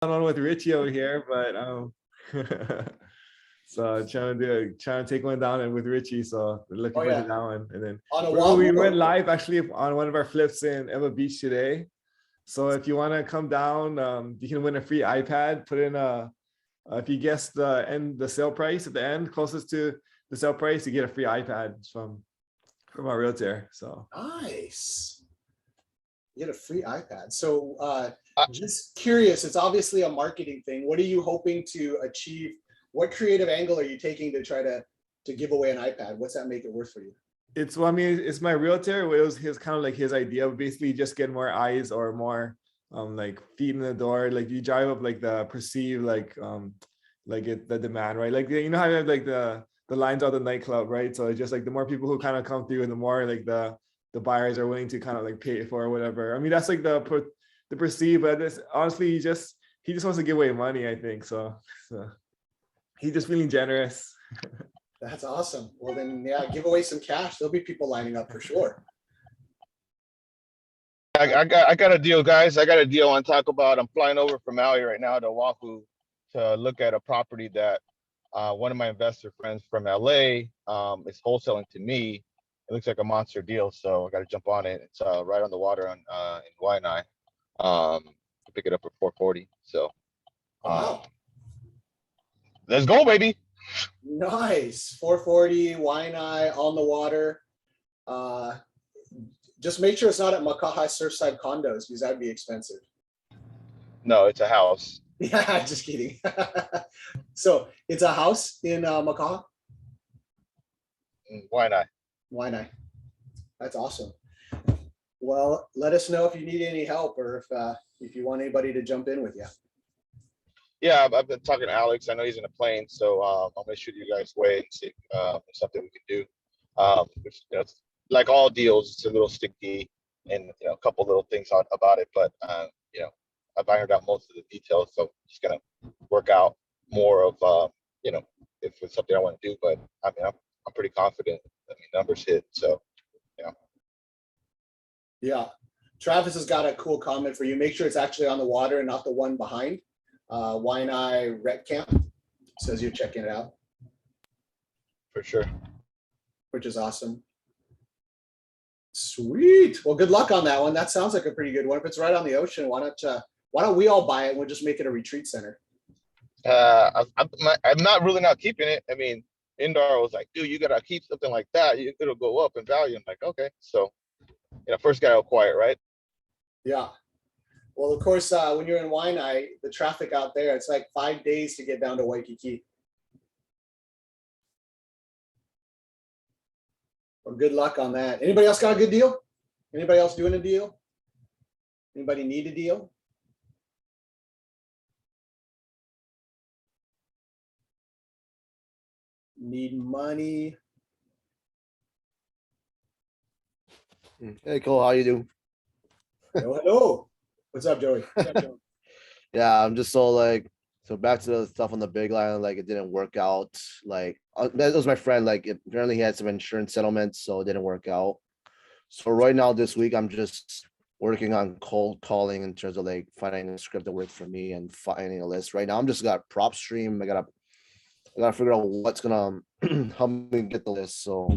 on with Richie over here, but so trying to take one down and with Richie. So looking forward to that one. And then On a we Wahoo? went live actually on one of our flips in Eva Beach today. So if you want to come down, you can win a free iPad. Put in if you guess the sale price at the end closest to the sale price, you get a free iPad from our Realtor. So nice. You get a free iPad. So just curious, it's obviously a marketing thing. What are you hoping to achieve? What creative angle are you taking to try to give away an iPad? What's that make it worth for you? Well, I mean, it's my Realtor. It was his kind of like his idea of basically just get more eyes or more like feet in the door. Like you drive up like the perceived the demand, right? Like you know how you have like the lines out the nightclub, right? So it's just like the more people who kind of come through and the more like the buyers are willing to kind of like pay for or whatever. I mean, that's like the perceive, but this honestly he just wants to give away money, I think. So he's just feeling generous. That's awesome. Well then, yeah, give away some cash. There'll be people lining up for sure. I got a deal, guys. I got a deal on Taco Bell. I'm flying over from Maui right now to Oahu to look at a property that one of my investor friends from LA is wholesaling to me. It looks like a monster deal, so I got to jump on it. It's right on the water in Waianae. Pick it up for 440. So Wow. Let's go, baby. Nice. 440 Waianae on the water. Just make sure it's not at Makaha Surfside condos because that'd be expensive. No, it's a house. Yeah, just kidding. So it's a house in Makaha? Waianae. That's awesome. Well, let us know if you need any help or if you want anybody to jump in with you. Yeah, I've been talking to Alex. I know he's in a plane, so I'm gonna shoot you guys away and see if something we can do. Like all deals, it's a little sticky, and a couple little things about it, but I've ironed out most of the details, so I'm just gonna work out more of if it's something I want to do. But I mean, I'm pretty confident. I mean, numbers hit, so Yeah, Travis has got a cool comment for you. Make sure it's actually on the water and not the one behind. Waianae Rec Camp says you're checking it out. For sure. Which is awesome. Sweet. Well, good luck on that one. That sounds like a pretty good one. If it's right on the ocean, why don't we all buy it and we'll just make it a retreat center? I'm not keeping it. I mean, Indar was like, dude, you gotta keep something like that. It'll go up in value. I'm like, okay. So first gotta acquire it, right? Yeah. Well, of course, when you're in Waianae, the traffic out there, it's like 5 days to get down to Waikiki. Well, good luck on that. Anybody else got a good deal? Anybody else doing a deal? Anybody need a deal? Need money? Hey, Cole, how you doing? Hello. What's up, Joey? Yeah, I'm just so back to the stuff on the big line, like it didn't work out. Like that was my friend, like apparently he had some insurance settlements, so it didn't work out. So right now this week I'm just working on cold calling in terms of like finding a script that works for me and finding a list. Right now I'm just got prop stream. I gotta figure out what's gonna help me get the list. So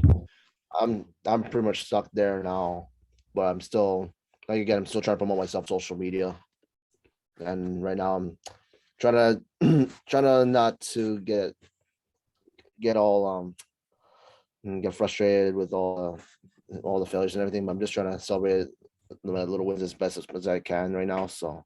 I'm pretty much stuck there now, but I'm still trying to promote myself social media. And right now I'm trying to not to get all get frustrated with all the failures and everything, but I'm just trying to celebrate my little wins as best as I can right now. So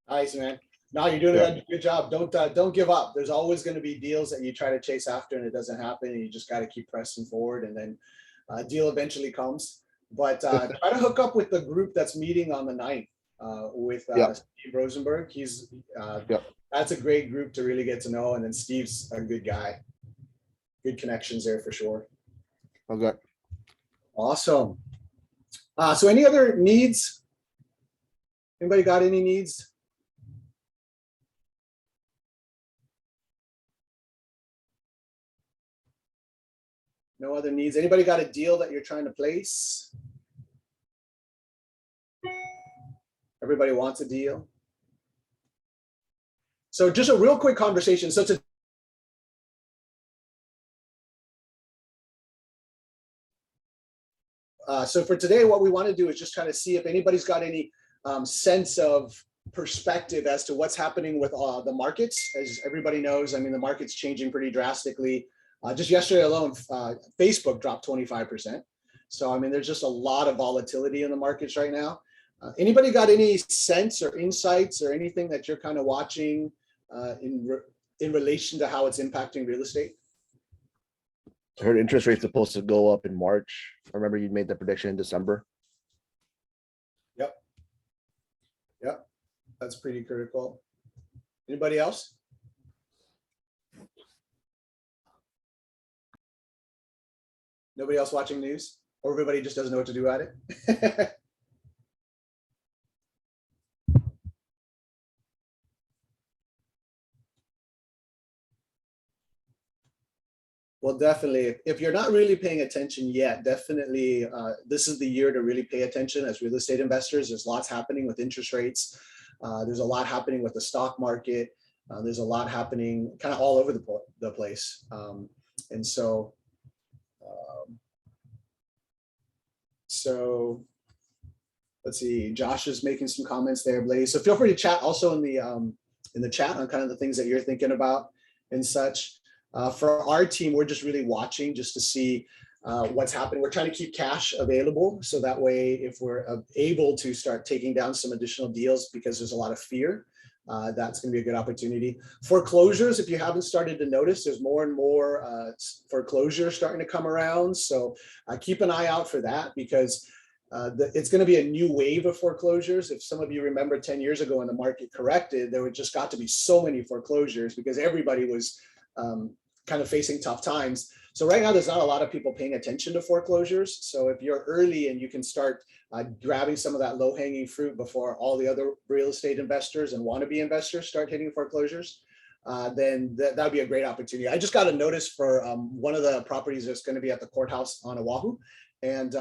nice, man. No, you're doing a good job. Don't give up. There's always going to be deals that you try to chase after and it doesn't happen, and you just got to keep pressing forward, and then a deal eventually comes. But try to hook up with the group that's meeting on the 9th with Steve Rosenberg. He's that's a great group to really get to know, and then Steve's a good guy. Good connections there for sure. Okay. Awesome. So any other needs? Anybody got any needs? No other needs. Anybody got a deal that you're trying to place? Everybody wants a deal. So just a real quick conversation. So for today, what we want to do is just kind of see if anybody's got any sense of perspective as to what's happening with the markets. As everybody knows, I mean, the market's changing pretty drastically. Just yesterday alone, Facebook dropped 25%. So, I mean, there's just a lot of volatility in the markets right now. Anybody got any sense or insights or anything that you're kind of watching in relation to how it's impacting real estate? I heard interest rates supposed to go up in March. I remember you made the prediction in December. Yep. Yep. That's pretty critical. Anybody else? Nobody else watching news? Or everybody just doesn't know what to do at it? Well, definitely. If you're not really paying attention yet, definitely this is the year to really pay attention as real estate investors. There's lots happening with interest rates. There's a lot happening with the stock market. There's a lot happening kind of all over the place. And so, let's see, Josh is making some comments there, Blaze. So feel free to chat also in the chat on kind of the things that you're thinking about and such. For our team, we're just really watching just to see what's happening. We're trying to keep cash available. So that way, if we're able to start taking down some additional deals because there's a lot of fear, that's going to be a good opportunity. Foreclosures, if you haven't started to notice, there's more and more foreclosures starting to come around. So keep an eye out for that because it's going to be a new wave of foreclosures. If some of you remember 10 years ago when the market corrected, there just got to be so many foreclosures because everybody was kind of facing tough times. So right now, there's not a lot of people paying attention to foreclosures. So if you're early and you can start grabbing some of that low-hanging fruit before all the other real estate investors and wannabe investors start hitting foreclosures, then that'd be a great opportunity. I just got a notice for one of the properties that's going to be at the courthouse on Oahu. And,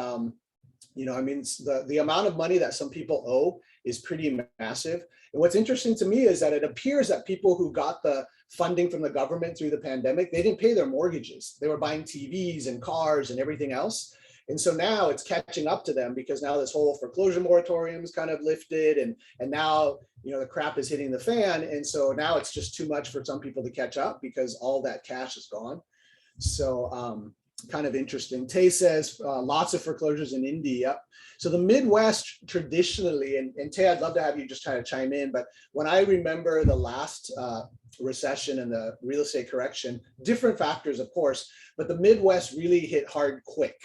you know, I mean, the amount of money that some people owe is pretty massive. And what's interesting to me is that it appears that people who got the funding from the government through the pandemic, they didn't pay their mortgages. They were buying TVs and cars and everything else. And so now it's catching up to them because now this whole foreclosure moratorium is kind of lifted and now, you know, the crap is hitting the fan. And so now it's just too much for some people to catch up because all that cash is gone. So kind of interesting. Tay says lots of foreclosures in India. So the Midwest traditionally, and Tay, I'd love to have you just kind of chime in, but when I remember the last recession and the real estate correction, different factors, of course, but the Midwest really hit hard quick.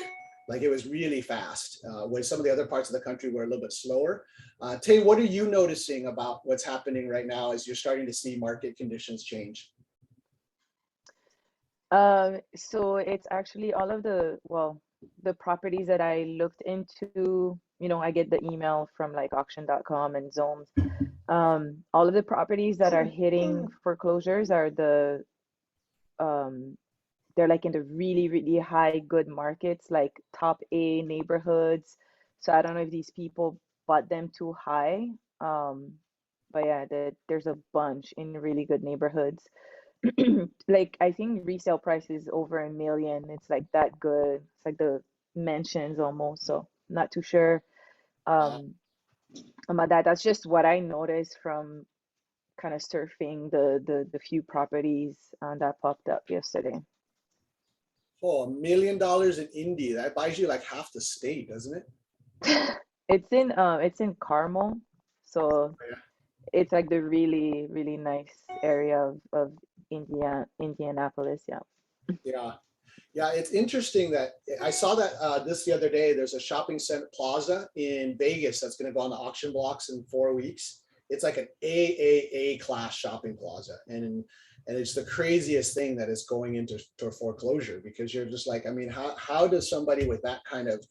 Like it was really fast, when some of the other parts of the country were a little bit slower. Tay, what are you noticing about what's happening right now as you're starting to see market conditions change? So it's actually all of the properties that I looked into, you know, I get the email from like auction.com and Zones. All of the properties that are hitting foreclosures are they're like in the really, really high good markets, like top A neighborhoods. So I don't know if these people bought them too high. But yeah, there's a bunch in really good neighborhoods. Like I think resale price is over $1 million. It's like that good. It's like the mansions almost. So not too sure about that. That's just what I noticed from kind of surfing the few properties that popped up yesterday. Oh, $1 million in India. That buys you like half the state, doesn't it? It's in Carmel. So Oh, yeah. it's like the really, really nice area of Indianapolis. Yeah. Yeah. Yeah, it's interesting that I saw that this the other day. There's a shopping center plaza in Vegas that's going to go on the auction blocks in 4 weeks. It's like an AAA class shopping plaza, and it's the craziest thing that is going into foreclosure because you're just like, I mean, how does somebody with that kind of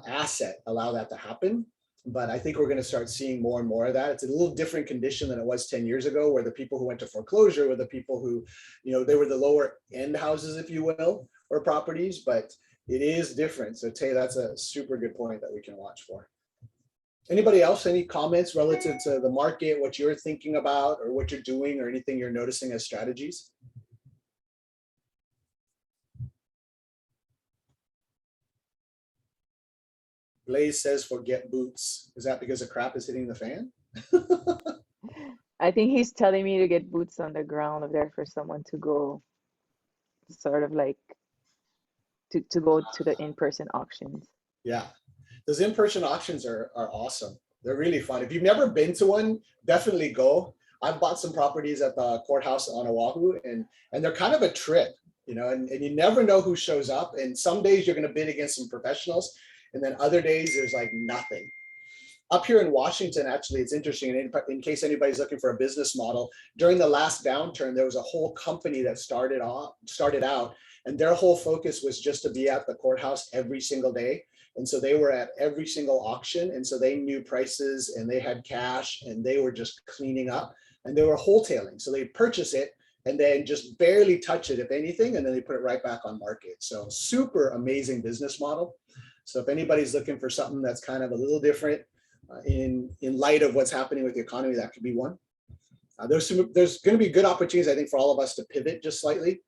asset allow that to happen? But I think we're going to start seeing more and more of that. It's a little different condition than it was 10 years ago, where the people who went to foreclosure were the people who, you know, they were the lower end houses, if you will, or properties, but it is different. So Tay, that's a super good point that we can watch for. Anybody else, any comments relative to the market, what you're thinking about or what you're doing or anything you're noticing as strategies? Blaze says forget boots. Is that because the crap is hitting the fan? I think he's telling me to get boots on the ground there for someone to go sort of like to go to the in-person auctions. Yeah, those in-person auctions are awesome. They're really fun. If you've never been to one, definitely go. I've bought some properties at the courthouse on Oahu, and they're kind of a trip, you know, and you never know who shows up. And some days you're going to bid against some professionals, and then other days there's like nothing. Up here in Washington, actually, it's interesting. In case anybody's looking for a business model, during the last downturn, there was a whole company that started out, and their whole focus was just to be at the courthouse every single day. And so they were at every single auction, and so they knew prices, and they had cash, and they were just cleaning up, and they were wholetailing. So they purchase it and then just barely touch it, if anything, and then they put it right back on market. So super amazing business model. So if anybody's looking for something that's kind of a little different, in light of what's happening with the economy, that could be one. There's going to be good opportunities, I think, for all of us to pivot just slightly.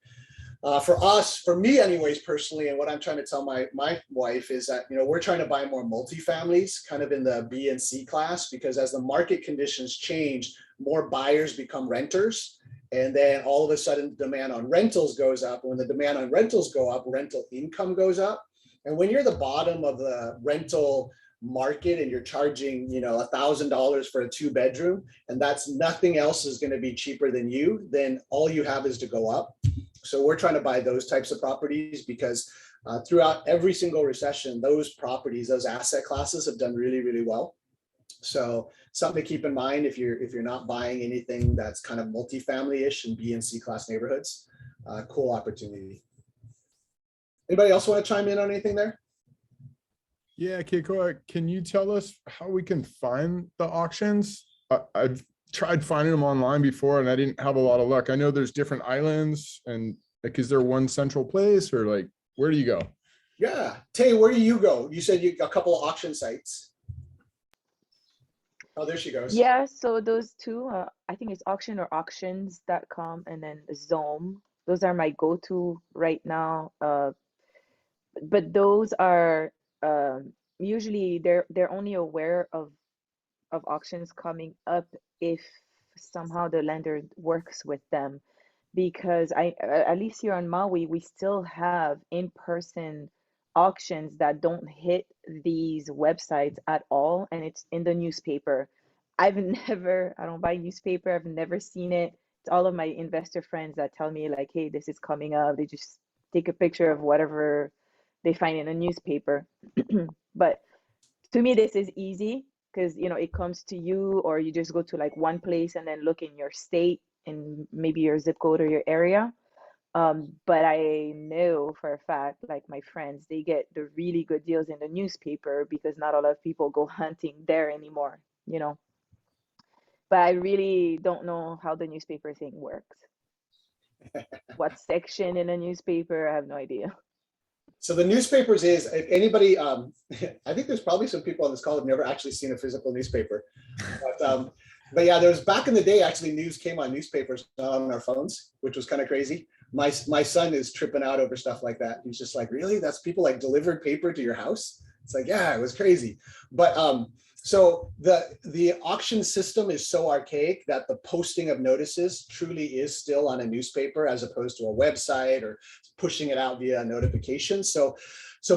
For us, for me anyways, personally, and what I'm trying to tell my wife is that, you know, we're trying to buy more multifamilies kind of in the B and C class, because as the market conditions change, more buyers become renters. And then all of a sudden demand on rentals goes up. And when the demand on rentals go up, rental income goes up. And when you're the bottom of the rental market and you're charging, you know, $1,000 for a 2-bedroom, and that's nothing else is going to be cheaper than you, then all you have is to go up. So we're trying to buy those types of properties because throughout every single recession, those properties, those asset classes have done really, really well. So something to keep in mind if you're not buying anything that's kind of multifamily-ish in B and C class neighborhoods. Cool opportunity. Anybody else want to chime in on anything there? Yeah, Kekoa, can you tell us how we can find the auctions? I've tried finding them online before and I didn't have a lot of luck. I know there's different islands, and like, is there one central place, or like, where do you go? Yeah, Tay, where do you go? You said you got a couple of auction sites. Oh, there she goes. Yeah, so those two, I think it's auction or auctions.com and then Zoom. Those are my go-to right now. But those are usually they're only aware of auctions coming up if somehow the lender works with them, because at least here on Maui we still have in-person auctions that don't hit these websites at all, and it's in the newspaper. I don't buy newspaper. I've never seen it. It's all of my investor friends that tell me like, hey, this is coming up. They just take a picture of whatever they find in a newspaper. But to me, this is easy because, you know, it comes to you, or you just go to like one place and then look in your state and maybe your zip code or your area. But I know for a fact, like my friends, they get the really good deals in the newspaper because not a lot of people go hunting there anymore, you know. But I really don't know how the newspaper thing works. What section in a newspaper? I have no idea. So the newspapers is, if anybody, I think there's probably some people on this call who've never actually seen a physical newspaper. But yeah, there was back in the day, actually news came on newspapers, not on our phones, which was kind of crazy. My son is tripping out over stuff like that. He's just like, really? That's people like delivered paper to your house? It's like, yeah, it was crazy. But so the auction system is so archaic that the posting of notices truly is still on a newspaper as opposed to a website or pushing it out via notification. So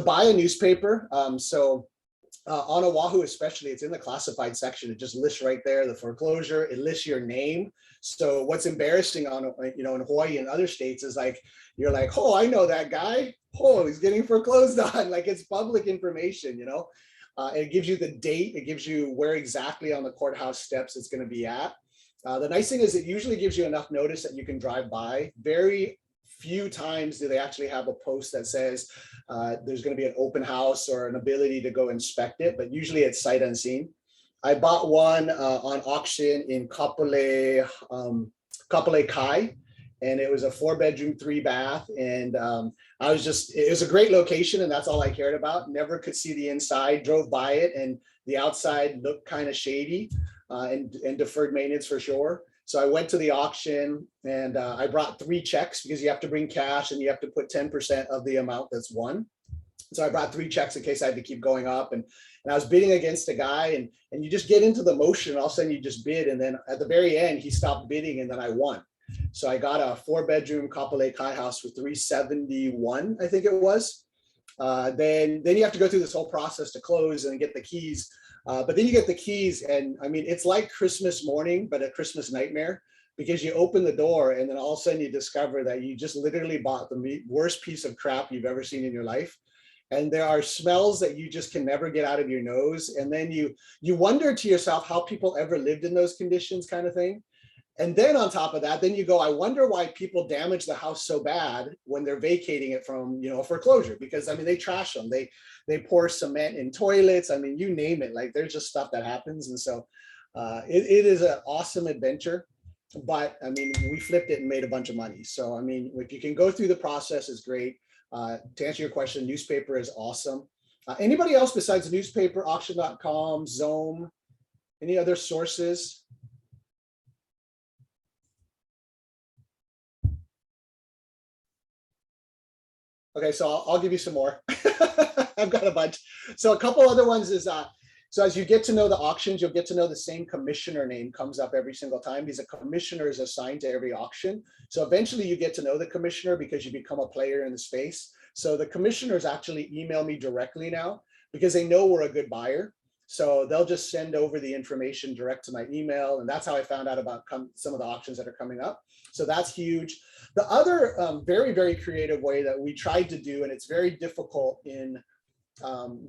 buy a newspaper. On Oahu especially, it's in the classified section. It just lists right there the foreclosure. It lists your name. So what's embarrassing on, you know, in Hawaii and other states is like, you're like, oh, I know that guy. Oh, he's getting foreclosed on. Like, it's public information, you know. It gives you the date. It gives you where exactly on the courthouse steps it's going to be at. The nice thing is it usually gives you enough notice that you can drive by. Very few times do they actually have a post that says there's going to be an open house or an ability to go inspect it, but usually it's sight unseen. I bought one on auction in Kapolei Kai, and it was a 4-bedroom, 3-bath. And it was a great location, and that's all I cared about. Never could see the inside, drove by it, and the outside looked kind of shady and deferred maintenance for sure. So I went to the auction, and I brought 3 checks because you have to bring cash and you have to put 10% of the amount that's won. So I brought 3 checks in case I had to keep going up. And I was bidding against a guy, and you just get into the motion, and all of a sudden you just bid. And then at the very end, he stopped bidding, and then I won. So I got a 4-bedroom Kapolei Kai house for 371, I think it was. Then you have to go through this whole process to close and get the keys. But then you get the keys, and I mean, it's like Christmas morning, but a Christmas nightmare, because you open the door and then all of a sudden you discover that you just literally bought the worst piece of crap you've ever seen in your life. And there are smells that you just can never get out of your nose. And then you wonder to yourself how people ever lived in those conditions, kind of thing. And then on top of that, then you go, I wonder why people damage the house so bad when they're vacating it from, foreclosure, because I mean, they trash them. They pour cement in toilets. I mean, you name it, like there's just stuff that happens. And so it is an awesome adventure, but I mean, we flipped it and made a bunch of money. So, I mean, if you can go through the process, is great. To answer your question, newspaper is awesome. Anybody else besides newspaper, auction.com, Zome, any other sources? Okay, so I'll give you some more. I've got a bunch. So a couple other ones is, so as you get to know the auctions, you'll get to know the same commissioner name comes up every single time. These are commissioners assigned to every auction. So eventually you get to know the commissioner because you become a player in the space. So the commissioners actually email me directly now because they know we're a good buyer. So they'll just send over the information direct to my email. And that's how I found out about some of the auctions that are coming up. So that's huge. The other very, very creative way that we tried to do, and it's very difficult in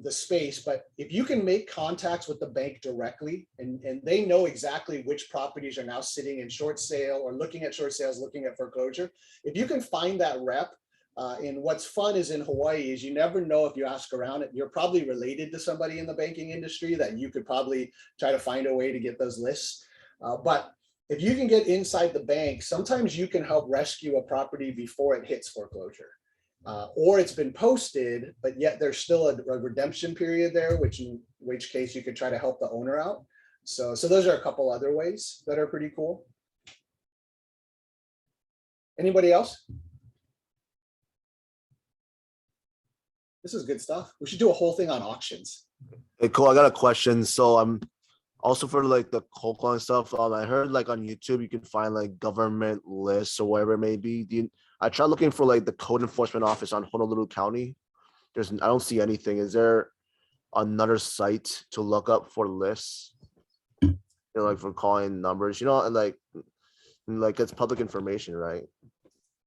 the space, but if you can make contacts with the bank directly, and they know exactly which properties are now sitting in short sale or looking at short sales, looking at foreclosure, if you can find that rep, and what's fun is in Hawaii is you never know if you ask around it, you're probably related to somebody in the banking industry that you could probably try to find a way to get those lists. But if you can get inside the bank, sometimes you can help rescue a property before it hits foreclosure. Or it's been posted, but yet there's still a redemption period there, in which case you could try to help the owner out. So those are a couple other ways that are pretty cool. Anybody else? This is good stuff. We should do a whole thing on auctions. Hey, cool. I got a question. So I'm also for like the cold calling stuff. I heard like on YouTube you can find like government lists or whatever it may be. I tried looking for like the code enforcement office on Honolulu County. I don't see anything. Is there another site to look up for lists? Like for calling numbers, and like it's public information, right?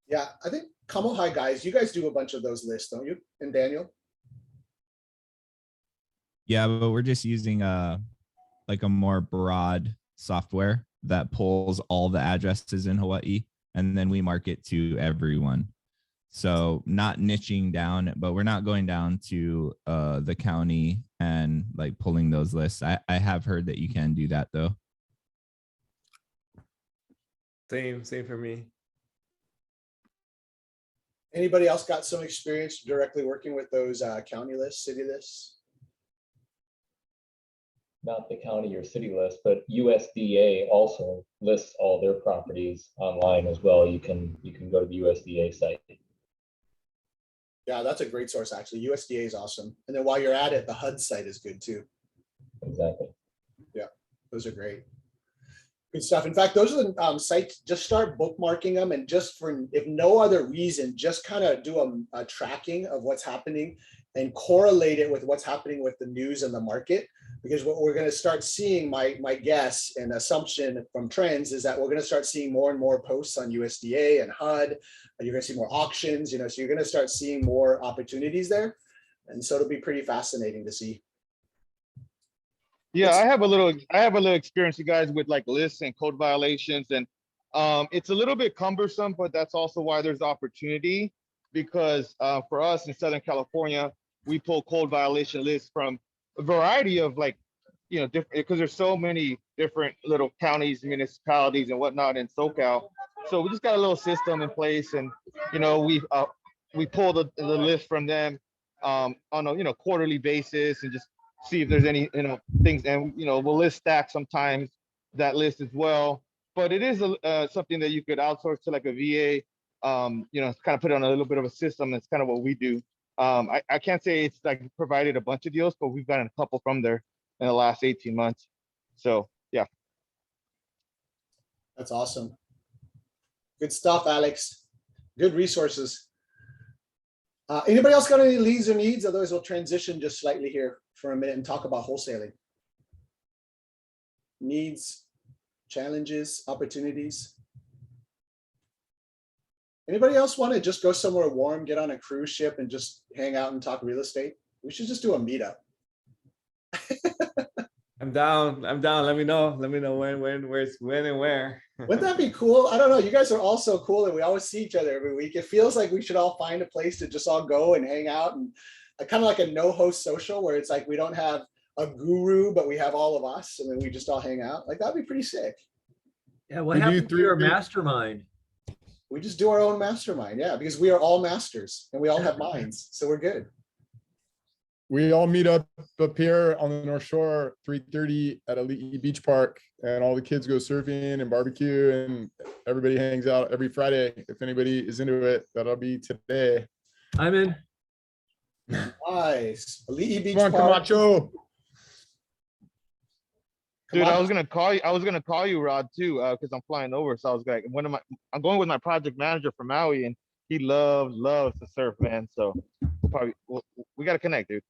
Yeah, I think Kamohai guys, you guys do a bunch of those lists, don't you? And Daniel? Yeah, but we're just using like a more broad software that pulls all the addresses in Hawaii, and then we market to everyone. So not niching down, but we're not going down to the county and like pulling those lists. I have heard that you can do that though. Same for me. Anybody else got some experience directly working with those county lists, city lists? Not the county or city list, but USDA also lists all their properties online as well. You can go to the USDA site. Yeah, that's a great source actually. USDA is awesome. And then while you're at it, the HUD site is good too. Exactly. Yeah, those are great. Good stuff. In fact, those are the sites, just start bookmarking them, and just for, if no other reason, just kind of do a tracking of what's happening and correlate it with what's happening with the news and the market. Because what we're going to start seeing, my guess and assumption from trends is that we're going to start seeing more and more posts on USDA and HUD. You're going to see more auctions, so you're going to start seeing more opportunities there. And so it'll be pretty fascinating to see. Yeah, I have a little experience, you guys, with like lists and code violations, and it's a little bit cumbersome, but that's also why there's opportunity, because for us in Southern California, we pull code violation lists from a variety of different, because there's so many different little counties, municipalities, and whatnot in SoCal. So we just got a little system in place, and we pull the list from them on a quarterly basis, and just see if there's any things, and we'll list stack sometimes that list as well. But it is something that you could outsource to like a VA, kind of put on a little bit of a system. That's kind of what we do. I can't say it's like provided a bunch of deals, but we've gotten a couple from there in the last 18 months. So yeah. That's awesome. Good stuff, Alex. Good resources. Anybody else got any leads or needs? Otherwise, we'll transition just slightly here for a minute and talk about wholesaling. Needs, challenges, opportunities. Anybody else want to just go somewhere warm, get on a cruise ship and just hang out and talk real estate? We should just do a meetup. I'm down. Let me know when and where. Wouldn't that be cool? I don't know. You guys are all so cool and we always see each other every week. It feels like we should all find a place to just all go and hang out, and kind of like a no-host social where it's like we don't have a guru, but we have all of us, and then we just all hang out. Like that'd be pretty sick. Yeah, what happened to your mastermind? We just do our own mastermind, yeah, because we are all masters and we all have minds, so we're good. We all meet up here on the North Shore, 3:30 at Elite Beach Park, and all the kids go surfing and barbecue, and everybody hangs out every Friday. If anybody is into it, that'll be today. I'm in. Nice. Elite Beach Come on, Park. Camacho. Dude, I was gonna call you, Rod, too, because I'm flying over. So I was like, I'm going with my project manager from Maui, and he loves to surf, man. So we gotta connect, dude.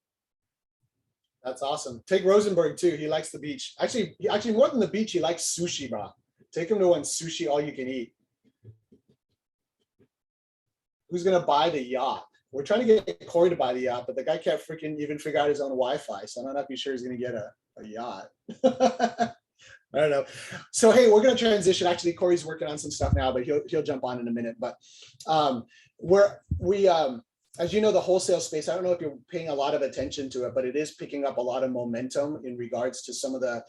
That's awesome. Take Rosenberg too. He likes the beach. Actually more than the beach, he likes sushi, bro. Take him to one sushi all you can eat. Who's gonna buy the yacht? We're trying to get Corey to buy the yacht, but the guy can't freaking even figure out his own Wi-Fi. So I'm not be sure he's gonna get a yacht. I don't know. So hey, we're gonna transition. Actually, Corey's working on some stuff now, but he'll jump on in a minute. But as you know, the wholesale space, I don't know if you're paying a lot of attention to it, but it is picking up a lot of momentum in regards to some of the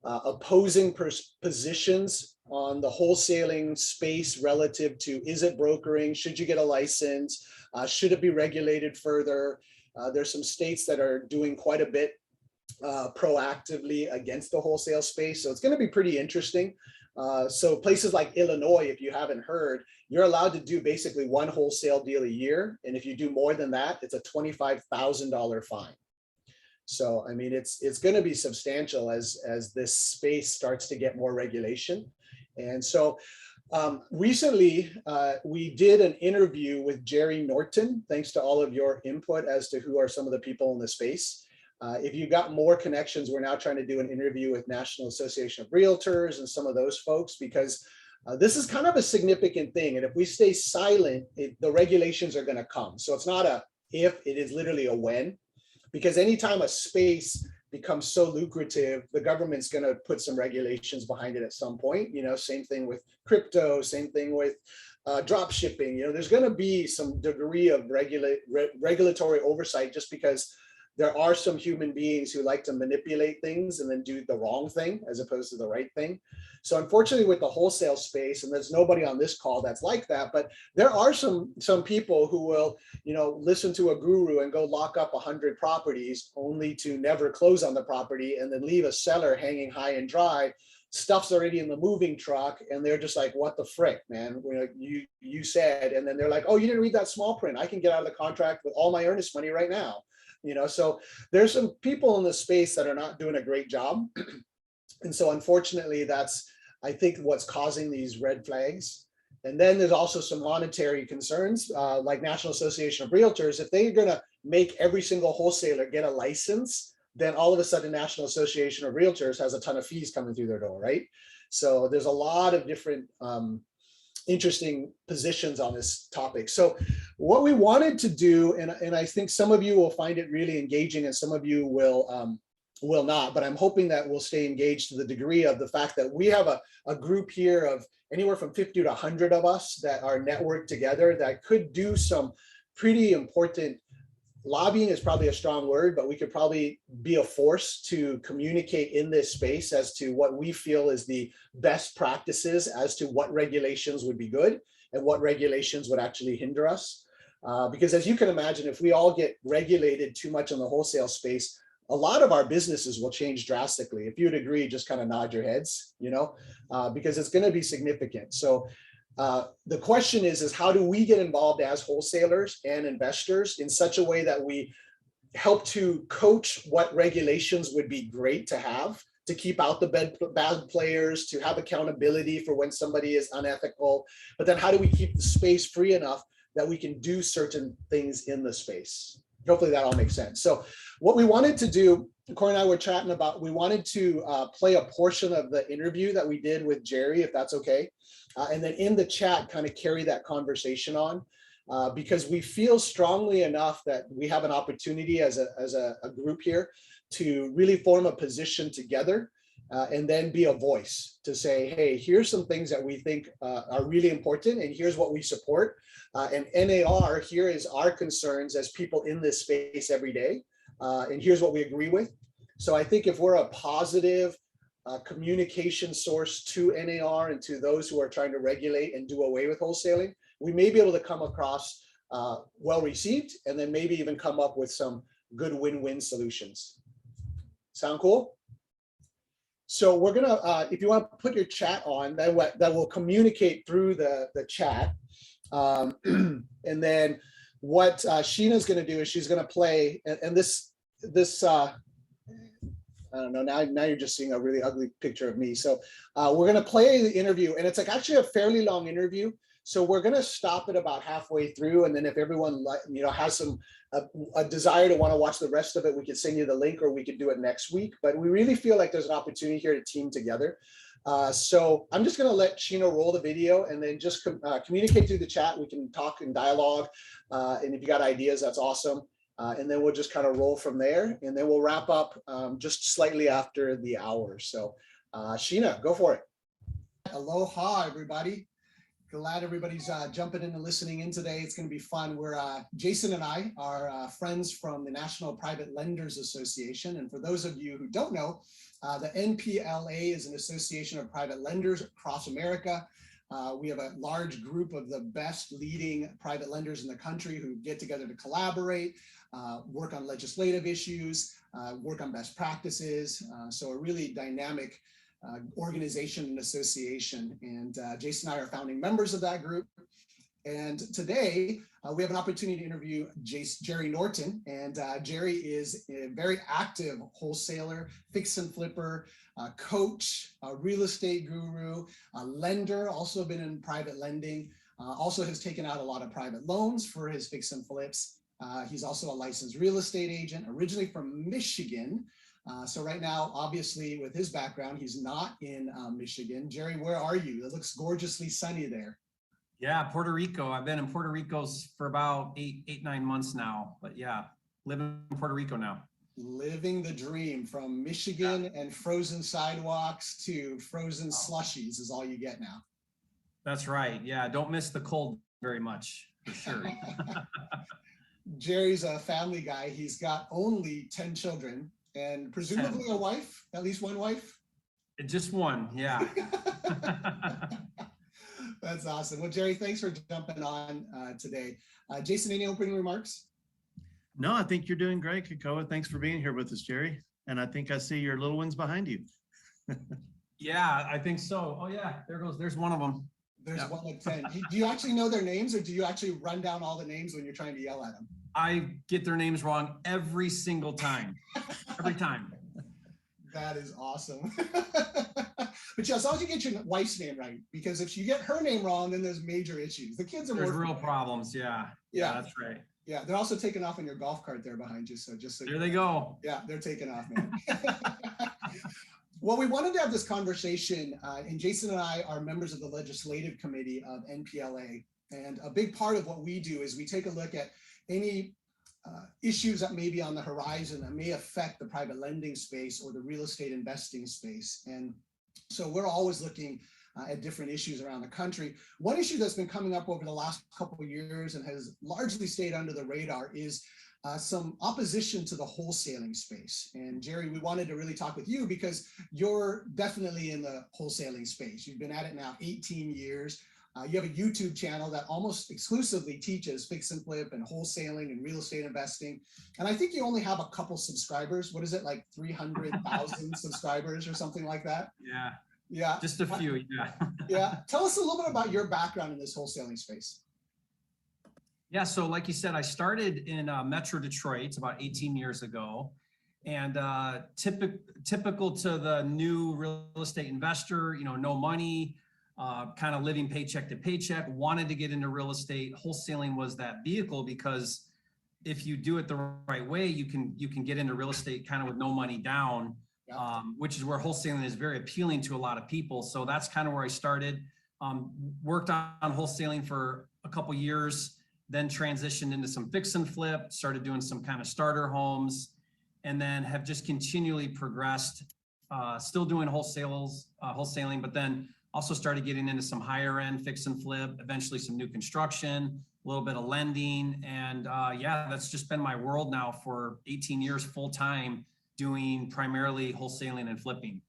opposing positions on the wholesaling space relative to, is it brokering? Should you get a license? Should it be regulated further? There's some states that are doing quite a bit proactively against the wholesale space. So it's going to be pretty interesting. So places like Illinois, if you haven't heard, you're allowed to do basically one wholesale deal a year. And if you do more than that, it's a $25,000 fine. So, I mean, it's going to be substantial as this space starts to get more regulation. And so recently, we did an interview with Jerry Norton, thanks to all of your input as to who are some of the people in the space. If you got more connections, we're now trying to do an interview with National Association of Realtors and some of those folks, because this is kind of a significant thing. And if we stay silent, the regulations are going to come. So it's not a if, it is literally a when, because anytime a space becomes so lucrative, the government's going to put some regulations behind it at some point. Same thing with crypto, same thing with drop shipping. There's going to be some degree of regulatory oversight, just because there are some human beings who like to manipulate things and then do the wrong thing as opposed to the right thing. So unfortunately with the wholesale space, and there's nobody on this call that's like that, but there are some people who will, listen to a guru and go lock up 100 properties only to never close on the property and then leave a seller hanging high and dry. Stuff's already in the moving truck and they're just like, what the frick, man? You said, and then they're like, oh, you didn't read that small print. I can get out of the contract with all my earnest money right now. So there's some people in the space that are not doing a great job. And so unfortunately, that's, I think, what's causing these red flags. And then there's also some monetary concerns, like National Association of Realtors. If they're going to make every single wholesaler get a license, then all of a sudden National Association of Realtors has a ton of fees coming through their door, right? So there's a lot of different interesting positions on this topic. So what we wanted to do, and I think some of you will find it really engaging and some of you will not, but I'm hoping that we'll stay engaged to the degree of the fact that we have a group here of anywhere from 50 to 100 of us that are networked together that could do some pretty important lobbying is probably a strong word, but we could probably be a force to communicate in this space as to what we feel is the best practices as to what regulations would be good and what regulations would actually hinder us. Because as you can imagine, if we all get regulated too much in the wholesale space, a lot of our businesses will change drastically. If you'd agree, just kind of nod your heads, because it's going to be significant. So the question is how do we get involved as wholesalers and investors in such a way that we help to coach what regulations would be great to have to keep out the bad players, to have accountability for when somebody is unethical, but then how do we keep the space free enough that we can do certain things in the space? Hopefully that all makes sense. So what we wanted to do, Corey and I were chatting about, we wanted to play a portion of the interview that we did with Jerry, if that's okay. And then in the chat, kind of carry that conversation on, because we feel strongly enough that we have an opportunity as a group here to really form a position together and then be a voice to say, hey, here's some things that we think are really important and here's what we support. And NAR, here is our concerns as people in this space every day. And here's what we agree with. So I think if we're a positive communication source to NAR and to those who are trying to regulate and do away with wholesaling, we may be able to come across well received and then maybe even come up with some good win-win solutions. Sound cool? So we're gonna, if you want to put your chat on, that will communicate through the chat. And then what Sheena's going to do is she's going to play, and this I don't know, now you're just seeing a really ugly picture of me. So we're going to play the interview, and it's like actually a fairly long interview. So we're going to stop it about halfway through, and then if everyone has a desire to want to watch the rest of it, we could send you the link, or we could do it next week. But we really feel like there's an opportunity here to team together. So I'm just going to let Sheena roll the video and then just communicate through the chat. We can talk and dialogue. And if you got ideas, that's awesome. And then we'll just kind of roll from there. And then we'll wrap up just slightly after the hour. So Sheena, go for it. Aloha, everybody. Glad everybody's jumping in and listening in today. It's going to be fun. We're Jason and I are friends from the National Private Lenders Association. And for those of you who don't know, the NPLA is an association of private lenders across America. We have a large group of the best leading private lenders in the country who get together to collaborate, work on legislative issues, work on best practices. So a really dynamic organization and association. And Jason and I are founding members of that group. And today we have an opportunity to interview Jerry Norton. And Jerry is a very active wholesaler, fix and flipper, coach, a real estate guru, a lender, also been in private lending, also has taken out a lot of private loans for his fix and flips. He's also a licensed real estate agent, originally from Michigan. So right now, obviously, with his background, he's not in Michigan. Jerry, where are you? It looks gorgeously sunny there. Yeah, Puerto Rico. I've been in Puerto Rico for about 9 months now. But yeah, living in Puerto Rico now. Living the dream, from Michigan and frozen sidewalks to frozen slushies is all you get now. That's right. Yeah, don't miss the cold very much, for sure. Jerry's a family guy. He's got only 10 children. And presumably a wife, at least one wife? Just one, yeah. That's awesome. Well, Jerry, thanks for jumping on today. Jason, any opening remarks? No, I think you're doing great, Kekoa. Thanks for being here with us, Jerry. And I think I see your little ones behind you. Yeah, I think so. Oh yeah, there's one of them. There's one of 10. Do you actually know their names, or do you actually run down all the names when you're trying to yell at them? I get their names wrong every single time. Every time. That is awesome. But yeah, as long as you get your wife's name right, because if you get her name wrong, then there's major issues. The kids are There's real problems. Yeah, that's right. Yeah, they're also taking off in your golf cart there behind you. So just so there they go. Yeah, they're taking off, man. Well, we wanted to have this conversation, and Jason and I are members of the legislative committee of NPLA. And a big part of what we do is we take a look at any issues that may be on the horizon that may affect the private lending space or the real estate investing space. And so we're always looking at different issues around the country. One issue that's been coming up over the last couple of years and has largely stayed under the radar is some opposition to the wholesaling space. And Jerry, we wanted to really talk with you because you're definitely in the wholesaling space. You've been at it now 18 years. You have a YouTube channel that almost exclusively teaches fix and flip and wholesaling and real estate investing. And I think you only have a couple subscribers. What is it, like 300,000 subscribers or something like that? Yeah. Yeah. Just a few. Yeah. Yeah. Tell us a little bit about your background in this wholesaling space. Yeah. So like you said, I started in Metro Detroit about 18 years ago. And typical to the new real estate investor, no money, kind of living paycheck to paycheck, wanted to get into real estate. Wholesaling was that vehicle because if you do it the right way, you can get into real estate kind of with no money down, which is where wholesaling is very appealing to a lot of people. So that's kind of where I started. Worked on wholesaling for a couple years, then transitioned into some fix and flip, started doing some kind of starter homes, and then have just continually progressed, still doing wholesaling, but then also started getting into some higher end fix and flip, eventually some new construction, a little bit of lending. And yeah, that's just been my world now for 18 years full time, doing primarily wholesaling and flipping.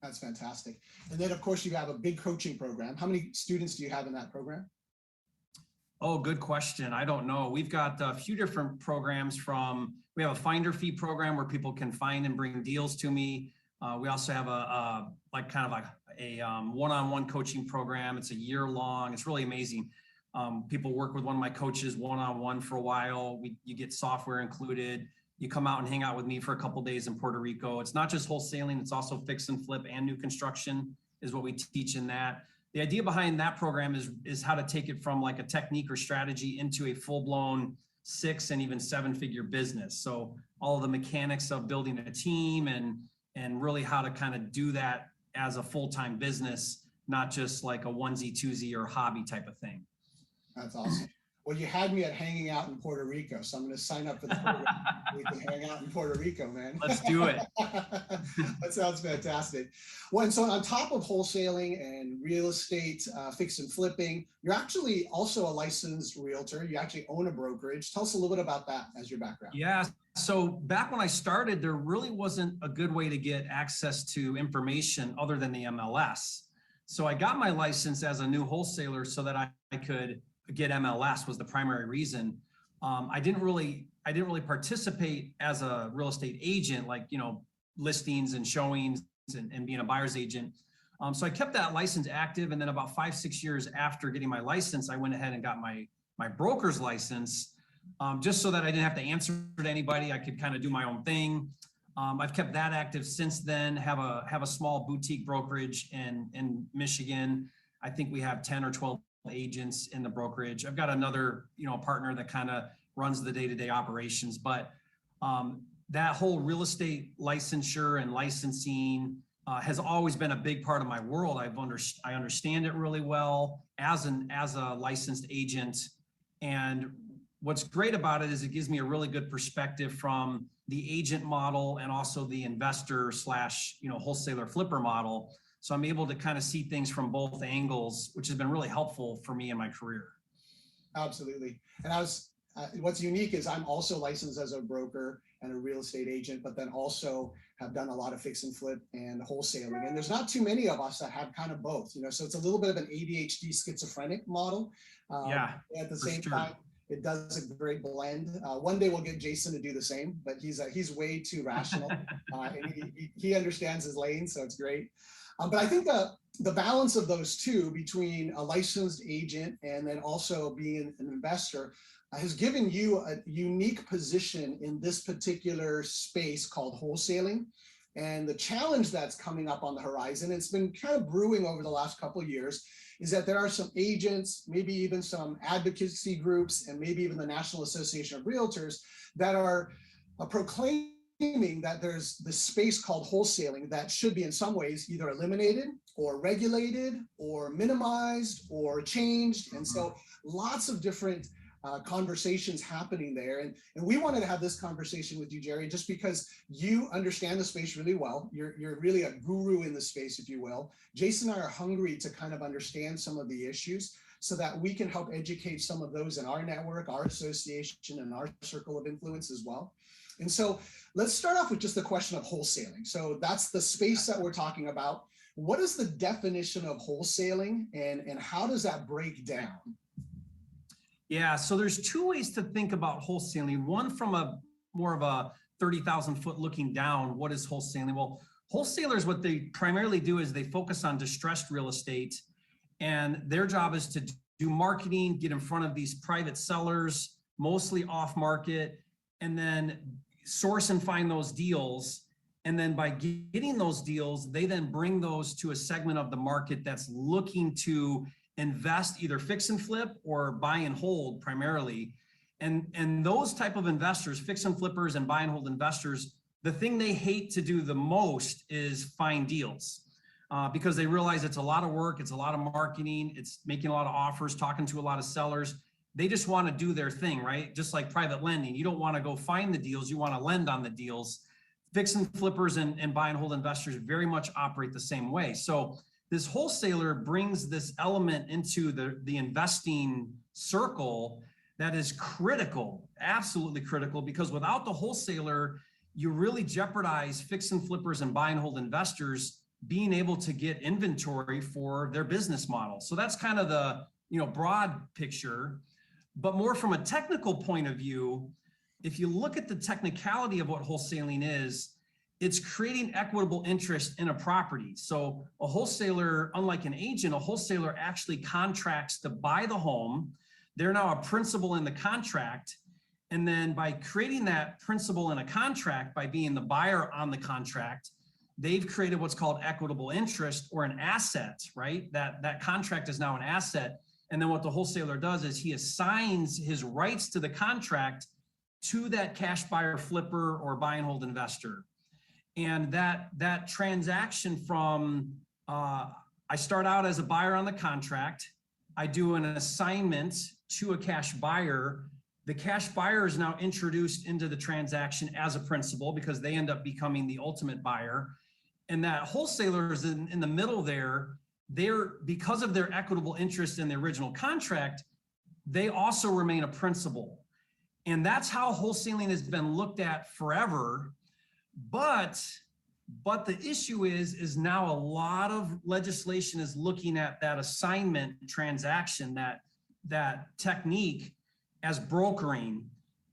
That's fantastic. And then of course you have a big coaching program. How many students do you have in that program? Oh, good question. I don't know. We've got a few different programs we have a finder fee program where people can find and bring deals to me. We also have a one-on-one coaching program. It's a year long. It's really amazing. People work with one of my coaches one-on-one for a while. You get software included. You come out and hang out with me for a couple days in Puerto Rico. It's not just wholesaling. It's also fix and flip and new construction is what we teach in that. The idea behind that program is how to take it from like a technique or strategy into a full-blown 6 and even 7-figure business. So all of the mechanics of building a team and really how to kind of do that as a full-time business, not just like a onesie, twosie or hobby type of thing. That's awesome. Well, you had me at hanging out in Puerto Rico, so I'm going to sign up for the program. We can hang out in Puerto Rico, man. Let's do it. That sounds fantastic. Well, and so on top of wholesaling and real estate, fix and flipping, you're actually also a licensed realtor. You actually own a brokerage. Tell us a little bit about that as your background. Yeah. So back when I started, there really wasn't a good way to get access to information other than the MLS. So I got my license as a new wholesaler so that I could get MLS was the primary reason. I didn't really participate as a real estate agent, like, listings and showings and being a buyer's agent. So I kept that license active. And then about 5-6 years after getting my license, I went ahead and got my broker's license, just so that I didn't have to answer to anybody. I could kind of do my own thing. I've kept that active since then, have a small boutique brokerage in Michigan. I think we have 10 or 12 agents in the brokerage. I've got another, partner that kind of runs the day-to-day operations, but that whole real estate licensure and licensing has always been a big part of my world. I understand it really well as a licensed agent. And what's great about it is it gives me a really good perspective from the agent model and also the investor / wholesaler flipper model. So I'm able to kind of see things from both angles, which has been really helpful for me in my career. Absolutely. And what's unique is I'm also licensed as a broker and a real estate agent, but then also have done a lot of fix and flip and wholesaling. And there's not too many of us that have kind of both, so it's a little bit of an ADHD schizophrenic model. At the same time, it does a great blend. One day we'll get Jason to do the same, but he's way too rational. And he understands his lane, so it's great. But I think the balance of those two, between a licensed agent and then also being an investor, has given you a unique position in this particular space called wholesaling. And the challenge that's coming up on the horizon, it's been kind of brewing over the last couple of years, is that there are some agents, maybe even some advocacy groups, and maybe even the National Association of Realtors that are proclaiming that there's this space called wholesaling that should be in some ways either eliminated or regulated or minimized or changed. And so lots of different conversations happening there. And we wanted to have this conversation with you, Jerry, just because you understand the space really well. You're really a guru in the space, if you will. Jason and I are hungry to kind of understand some of the issues. so that we can help educate some of those in our network, our association, and our circle of influence as well. And so let's start off with just the question of wholesaling. So that's the space that we're talking about. What is the definition of wholesaling, and how does that break down? Yeah, so there's two ways to think about wholesaling. One from a more of a 30,000 foot looking down. What is wholesaling? Well, wholesalers, what they primarily do is they focus on distressed real estate, and their job is to do marketing, get in front of these private sellers, mostly off market, and then source and find those deals. And then by getting those deals, they then bring those to a segment of the market that's looking to invest, either fix and flip or buy and hold primarily. And those type of investors, fix and flippers and buy and hold investors, the thing they hate to do the most is find deals because they realize it's a lot of work, it's a lot of marketing, it's making a lot of offers, talking to a lot of sellers. They just want to do their thing, right? Just like private lending. You don't want to go find the deals, you want to lend on the deals. Fix and flippers and buy and hold investors very much operate the same way. So this wholesaler brings this element into the investing circle that is critical, absolutely critical, because without the wholesaler, you really jeopardize fix and flippers and buy and hold investors being able to get inventory for their business model. So that's kind of the broad picture, but more from a technical point of view, if you look at the technicality of what wholesaling is, it's creating equitable interest in a property. So a wholesaler, unlike an agent, a wholesaler actually contracts to buy the home. They're now a principal in the contract. And then by creating that principal in a contract, by being the buyer on the contract, they've created what's called equitable interest or an asset, right? That contract is now an asset. And then what the wholesaler does is he assigns his rights to the contract to that cash buyer, flipper, or buy and hold investor. And that transaction from, I start out as a buyer on the contract, I do an assignment to a cash buyer. The cash buyer is now introduced into the transaction as a principal because they end up becoming the ultimate buyer. And that wholesaler is in the middle there. Because of their equitable interest in the original contract, they also remain a principal. And that's how wholesaling has been looked at forever. But the issue is now a lot of legislation is looking at that assignment transaction, that technique as brokering.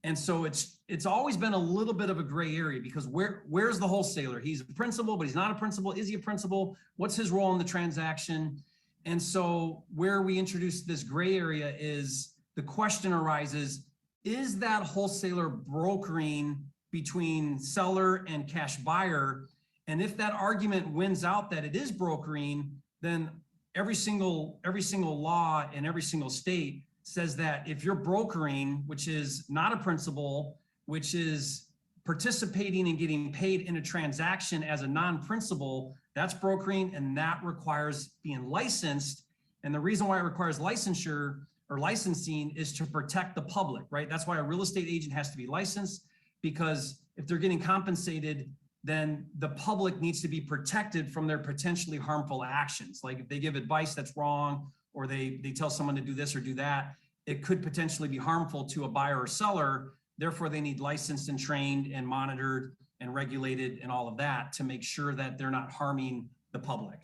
And so it's always been a little bit of a gray area because where's the wholesaler? He's a principal, but he's not a principal. Is he a principal? What's his role in the transaction? And so where we introduce this gray area is the question arises, is that wholesaler brokering between seller and cash buyer? And if that argument wins out that it is brokering, then every single law in every single state says that if you're brokering, which is not a principal, which is participating and getting paid in a transaction as a non-principal, that's brokering, and that requires being licensed. And the reason why it requires licensure or licensing is to protect the public, right? That's why a real estate agent has to be licensed, because if they're getting compensated, then the public needs to be protected from their potentially harmful actions. Like if they give advice that's wrong, or they tell someone to do this or do that, it could potentially be harmful to a buyer or seller. Therefore, they need licensed and trained and monitored and regulated and all of that to make sure that they're not harming the public.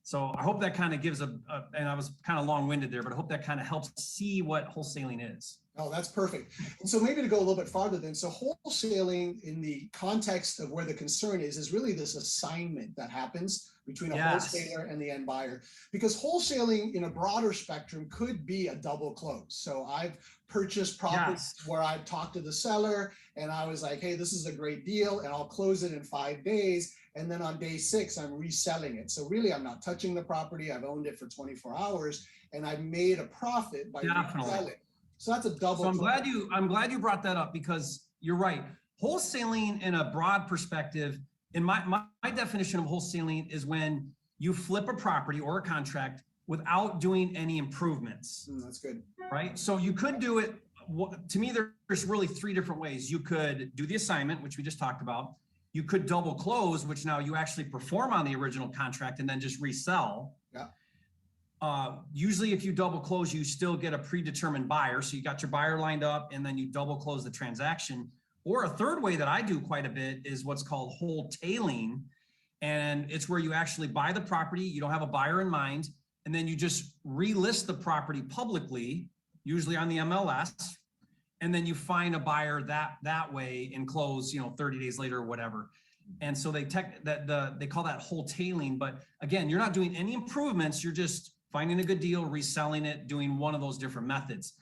So I hope that kind of gives and I was kind of long-winded there, but I hope that kind of helps see what wholesaling is. Oh, that's perfect. And so maybe to go a little bit farther then, so wholesaling in the context of where the concern is really this assignment that happens between a wholesaler and the end buyer. Because wholesaling in a broader spectrum could be a double close. So I've purchased properties where I've talked to the seller and I was like, hey, this is a great deal and I'll close it in 5 days. And then on day 6, I'm reselling it. So really, I'm not touching the property. I've owned it for 24 hours and I've made a profit by reselling. So that's a double. So I'm glad you brought that up, because you're right. Wholesaling in a broad perspective, in my definition of wholesaling, is when you flip a property or a contract without doing any improvements. That's good. Right? So you could do it, to me, there's really 3 different ways. You could do the assignment, which we just talked about. You could double close, which now you actually perform on the original contract and then just resell. Yeah. Usually if you double close, you still get a predetermined buyer. So you got your buyer lined up and then you double close the transaction. Or a third way that I do quite a bit is what's called wholetailing. And it's where you actually buy the property, you don't have a buyer in mind, and then you just relist the property publicly, usually on the MLS, and then you find a buyer that way and close, 30 days later or whatever. And so they call that wholetailing. But again, you're not doing any improvements, you're just finding a good deal, reselling it, doing one of those different methods.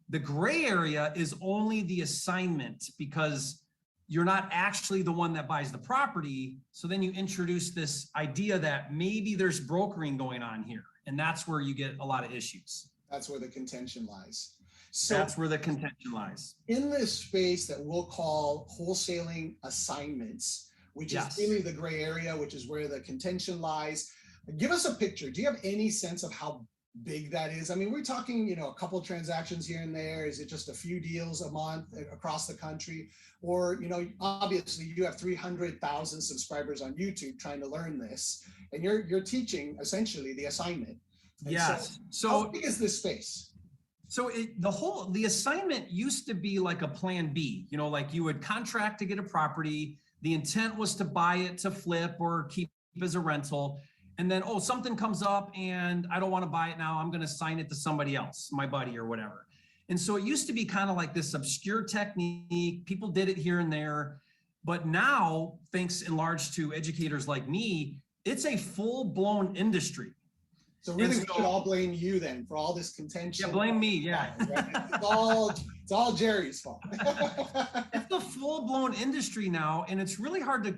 The gray area is only the assignment, because you're not actually the one that buys the property. So then you introduce this idea that maybe there's brokering going on here. And that's where you get a lot of issues. That's where the contention lies. So that's where the contention lies. In this space that we'll call wholesaling assignments, which is really the gray area, which is where the contention lies. Give us a picture. Do you have any sense of how big that is? I mean, we're talking, a couple of transactions here and there. Is it just a few deals a month across the country? Or, obviously you have 300,000 subscribers on YouTube trying to learn this, and you're teaching essentially the assignment. And yes. So how big is this space? So the assignment used to be like a plan B, like you would contract to get a property. The intent was to buy it to flip or keep as a rental. And then, something comes up and I don't want to buy it now. I'm going to assign it to somebody else, my buddy or whatever. And so it used to be kind of like this obscure technique. People did it here and there. But now, thanks in large to educators like me, it's a full-blown industry. So really, we should all blame you then for all this contention. Yeah, blame me, yeah. It's all Jerry's fault. It's a full-blown industry now, and it's really hard to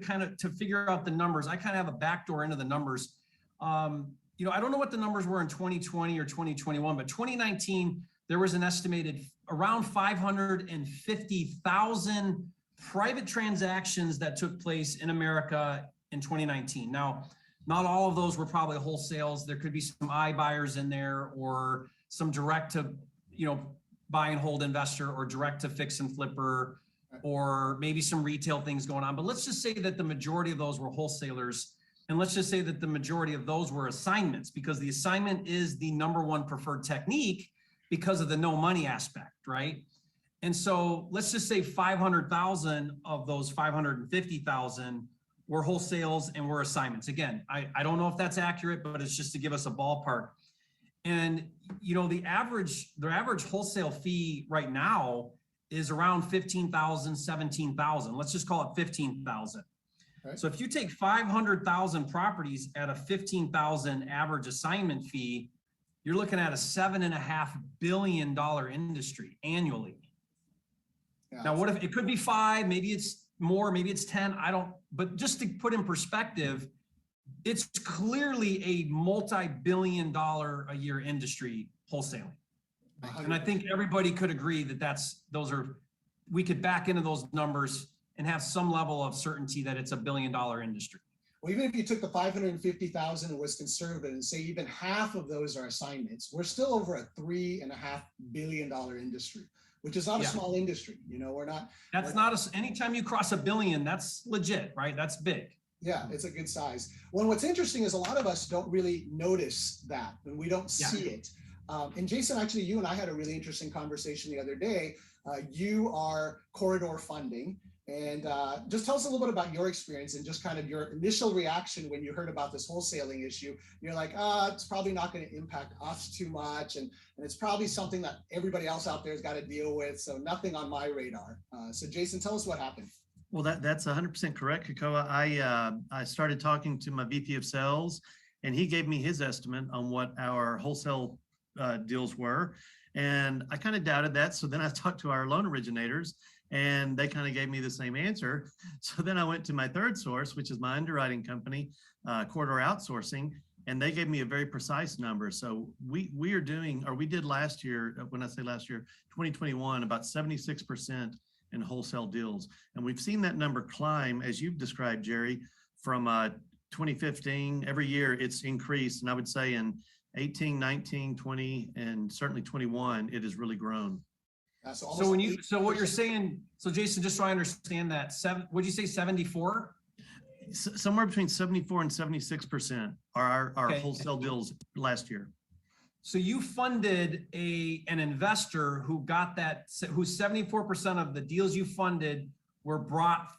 figure out the numbers. I kind of have a backdoor into the numbers. I don't know what the numbers were in 2020 or 2021, but 2019, there was an estimated around 550,000 private transactions that took place in America in 2019. Now, not all of those were probably wholesales. There could be some iBuyers in there, or some direct to, buy and hold investor, or direct to fix and flipper, or maybe some retail things going on. But let's just say that the majority of those were wholesalers. And let's just say that the majority of those were assignments, because the assignment is the #1 preferred technique because of the no money aspect, right? And so let's just say 500,000 of those 550,000 were wholesales and were assignments. Again, I don't know if that's accurate, but it's just to give us a ballpark. And the average wholesale fee right now is around 15,000, 17,000. Let's just call it 15,000. Right. So if you take 500,000 properties at a 15,000 average assignment fee, you're looking at a $7.5 billion industry annually. Yeah. Now, what if it could be 5, maybe it's more, maybe it's 10, but just to put in perspective, it's clearly a multi-billion dollar a year industry, wholesaling. And I think everybody could agree that we could back into those numbers and have some level of certainty that it's a $1 billion industry. Well, even if you took the 550,000 and was conservative and say even half of those are assignments, we're still over a $3.5 billion industry, which is not a small industry. We're not. Anytime you cross $1 billion, that's legit, right? That's big. Yeah, it's a good size. Well, what's interesting is a lot of us don't really notice that, and we don't see it. And Jason, actually, you and I had a really interesting conversation the other day. You are corridor funding, and just tell us a little bit about your experience and just kind of your initial reaction when you heard about this wholesaling issue. You're like, it's probably not going to impact us too much, and it's probably something that everybody else out there has got to deal with, so nothing on my radar. So Jason, tell us what happened. Well, that's 100% correct, Kekoa. I started talking to my VP of sales, and he gave me his estimate on what our wholesale deals were. And I kind of doubted that. So then I talked to our loan originators, and they kind of gave me the same answer. So then I went to my third source, which is my underwriting company, Corridor Outsourcing, and they gave me a very precise number. So we did last year, when I say last year, 2021, about 76% in wholesale deals. And we've seen that number climb, as you've described, Jerry, from 2015. Every year it's increased. And I would say in 18, 19, 20, and certainly 21, it has really grown. So what you're saying, so Jason, just so I understand that, would you say 74? Somewhere between 74 and 76% are our wholesale deals last year. So you funded an investor who got that, whose 74% of the deals you funded were brought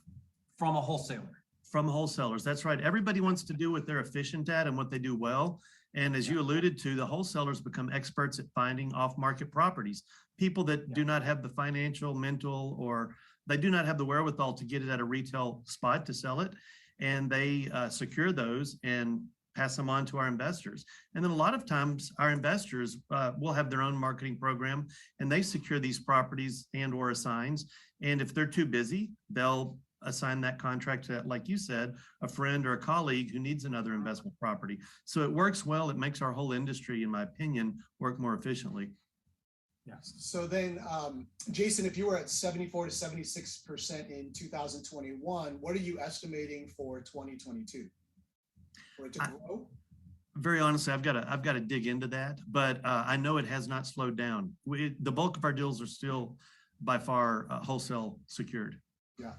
from a wholesaler. From wholesalers, that's right. Everybody wants to do what they're efficient at and what they do well. And as you alluded to, the wholesalers become experts at finding off-market properties. People that do not have the financial, mental, or they do not have the wherewithal to get it at a retail spot to sell it. And they secure those and pass them on to our investors. And then a lot of times our investors will have their own marketing program and they secure these properties and or assigns. And if they're too busy, they'll assign that contract to, like you said, a friend or a colleague who needs another investment property. So it works well. It makes our whole industry, in my opinion, work more efficiently. Yeah. So then, Jason, if you were at 74 to 76% in 2021, what are you estimating for 2022? For it to grow? Very honestly, I've got to dig into that, but I know it has not slowed down. The bulk of our deals are still by far wholesale secured. Yeah.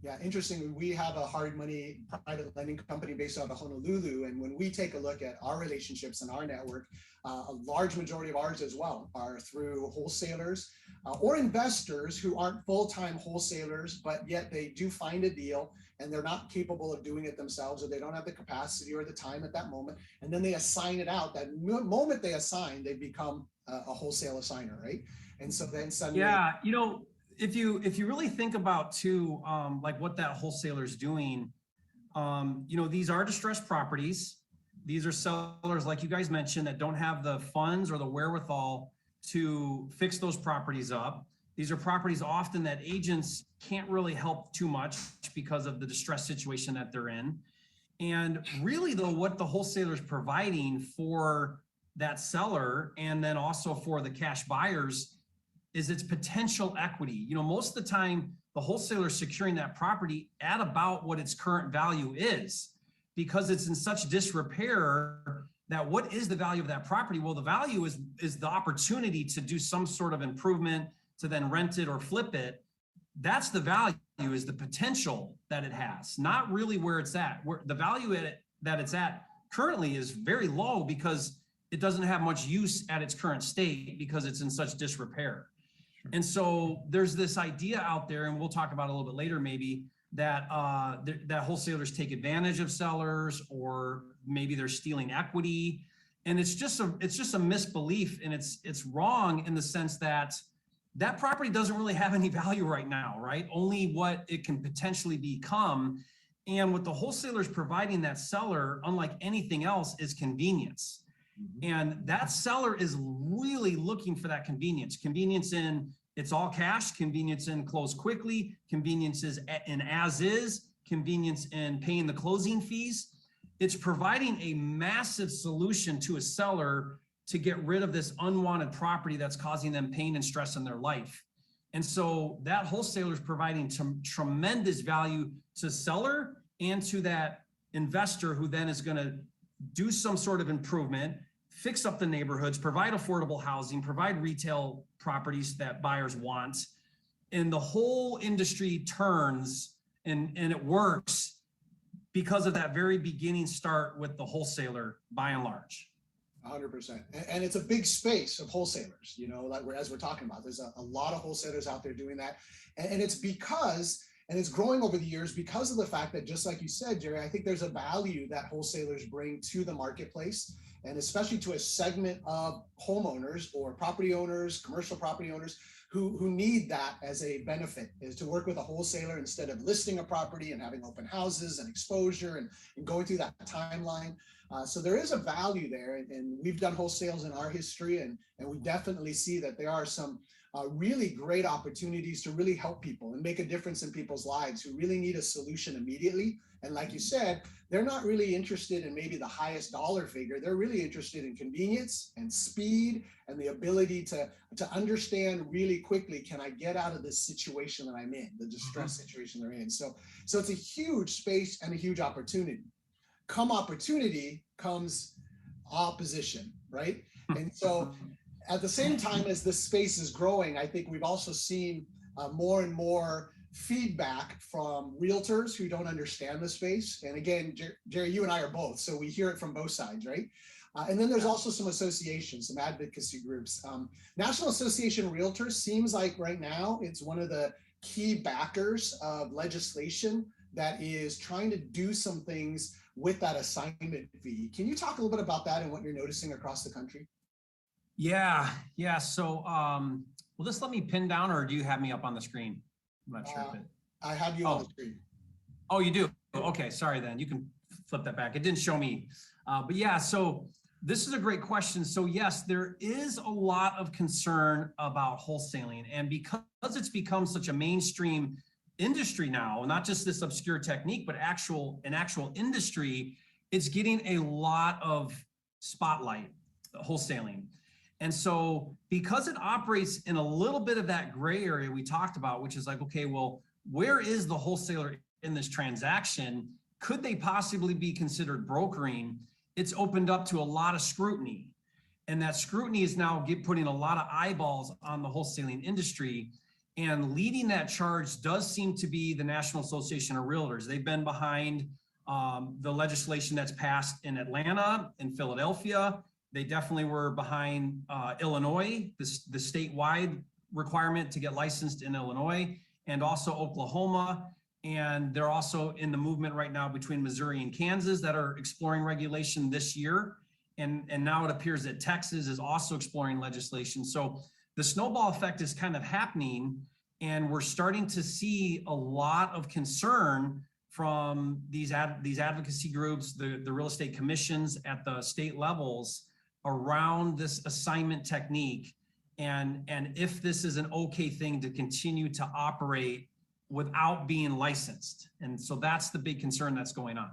Yeah, interesting. We have a hard money private lending company based out of Honolulu. And when we take a look at our relationships and our network, a large majority of ours as well are through wholesalers or investors who aren't full-time wholesalers, but yet they do find a deal and they're not capable of doing it themselves, or they don't have the capacity or the time at that moment. And then they assign it out. That moment they assign, they become a wholesale assigner, right? And so then suddenly— Yeah, you know, if you really think about too, like what that wholesaler is doing, you know, these are distressed properties. These are sellers, like you guys mentioned, that don't have the funds or the wherewithal to fix those properties up. These are properties often that agents can't really help too much because of the distress situation that they're in. And really though, what the wholesaler is providing for that seller and then also for the cash buyers is its potential equity. You know, most of the time, the wholesaler is securing that property at about what its current value is, because it's in such disrepair that what is the value of that property? Well, the value is the opportunity to do some sort of improvement, to then rent it or flip it. That's the value, is the potential that it has, not really where it's at. Where the value that it's at currently is very low because it doesn't have much use at its current state because it's in such disrepair. And so there's this idea out there, and we'll talk about it a little bit later maybe, that that wholesalers take advantage of sellers, or maybe they're stealing equity. And it's just a misbelief, and it's wrong in the sense that that property doesn't really have any value right now, right? Only what it can potentially become. And what the wholesaler is providing that seller, unlike anything else, is convenience. And that seller is really looking for that convenience. Convenience in it's all cash, convenience in close quickly, convenience in as is, convenience in paying the closing fees. It's providing a massive solution to a seller to get rid of this unwanted property that's causing them pain and stress in their life. And so that wholesaler is providing tremendous value to seller and to that investor, who then is going to do some sort of improvement, fix up the neighborhoods, provide affordable housing, provide retail properties that buyers want. And the whole industry turns and it works because of that very beginning start with the wholesaler, by and large. 100%. And it's a big space of wholesalers, you know, like as we're talking about, there's a lot of wholesalers out there doing that. And it's because, and it's growing over the years because of the fact that, just like you said, Jerry, I think there's a value that wholesalers bring to the marketplace, and especially to a segment of homeowners or property owners, commercial property owners, who need that as a benefit, is to work with a wholesaler instead of listing a property and having open houses and exposure and going through that timeline. So there is a value there, and we've done wholesales in our history, and we definitely see that there are some really great opportunities to really help people and make a difference in people's lives who really need a solution immediately. And like you said, they're not really interested in maybe the highest dollar figure. They're really interested in convenience and speed and the ability to understand really quickly, can I get out of this situation that I'm in, the distress situation they're in. So it's a huge space and a huge opportunity. Come opportunity comes opposition, right? And so at the same time as this space is growing, I think we've also seen more and more feedback from realtors who don't understand the space. And again, Jerry, you and I are both, so we hear it from both sides, right? And then there's also some associations, some advocacy groups. National Association of Realtors seems like right now it's one of the key backers of legislation that is trying to do some things with that assignment fee. Can you talk a little bit about that and what you're noticing across the country? Yeah. So, will this let me pin down, or do you have me up on the screen? I'm not sure if it. I have you on the screen. Oh, you do? Okay, sorry then. You can flip that back. It didn't show me. But yeah, so this is a great question. So yes, there is a lot of concern about wholesaling. And because it's become such a mainstream industry now, not just this obscure technique, but an actual industry, it's getting a lot of spotlight, wholesaling. And so because it operates in a little bit of that gray area we talked about, which is like, okay, well, where is the wholesaler in this transaction? Could they possibly be considered brokering? It's opened up to a lot of scrutiny. And that scrutiny is now putting a lot of eyeballs on the wholesaling industry. And leading that charge does seem to be the National Association of Realtors. They've been behind the legislation that's passed in Atlanta, in Philadelphia. They definitely were behind Illinois, the statewide requirement to get licensed in Illinois, and also Oklahoma. And they're also in the movement right now between Missouri and Kansas that are exploring regulation this year. And now it appears that Texas is also exploring legislation. So the snowball effect is kind of happening, and we're starting to see a lot of concern from these advocacy groups, the real estate commissions at the state levels around this assignment technique, and if this is an okay thing to continue to operate without being licensed. And so that's the big concern that's going on.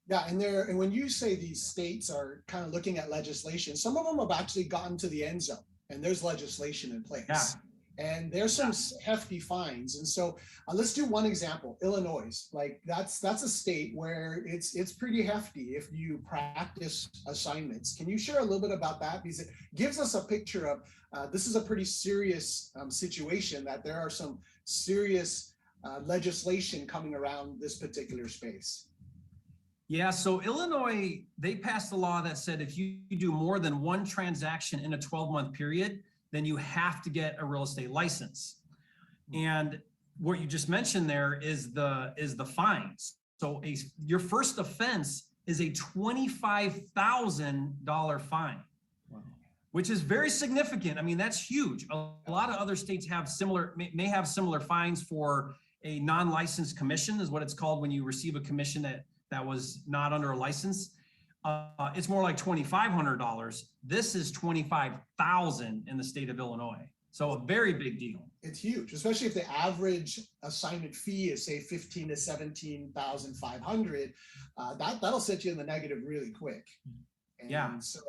Yeah, and when you say these states are kind of looking at legislation, some of them have actually gotten to the end zone and there's legislation in place. Yeah. And there's some hefty fines. And so let's do one example, Illinois. Like that's a state where it's pretty hefty if you practice assignments. Can you share a little bit about that? Because it gives us a picture of this is a pretty serious situation, that there are some serious legislation coming around this particular space. Yeah, so Illinois, they passed a law that said if you do more than one transaction in a 12-month period, then you have to get a real estate license. And what you just mentioned there is the fines. So your first offense is a $25,000 fine, which is very significant. I mean, that's huge. A lot of other states have may have similar fines for a non-licensed commission, is what it's called when you receive a commission that was not under a license. It's more like $2,500. This is $25,000 in the state of Illinois. So a very big deal. It's huge, especially if the average assignment fee is say $15,000 to $17,500. That'll set you in the negative really quick. And yeah. So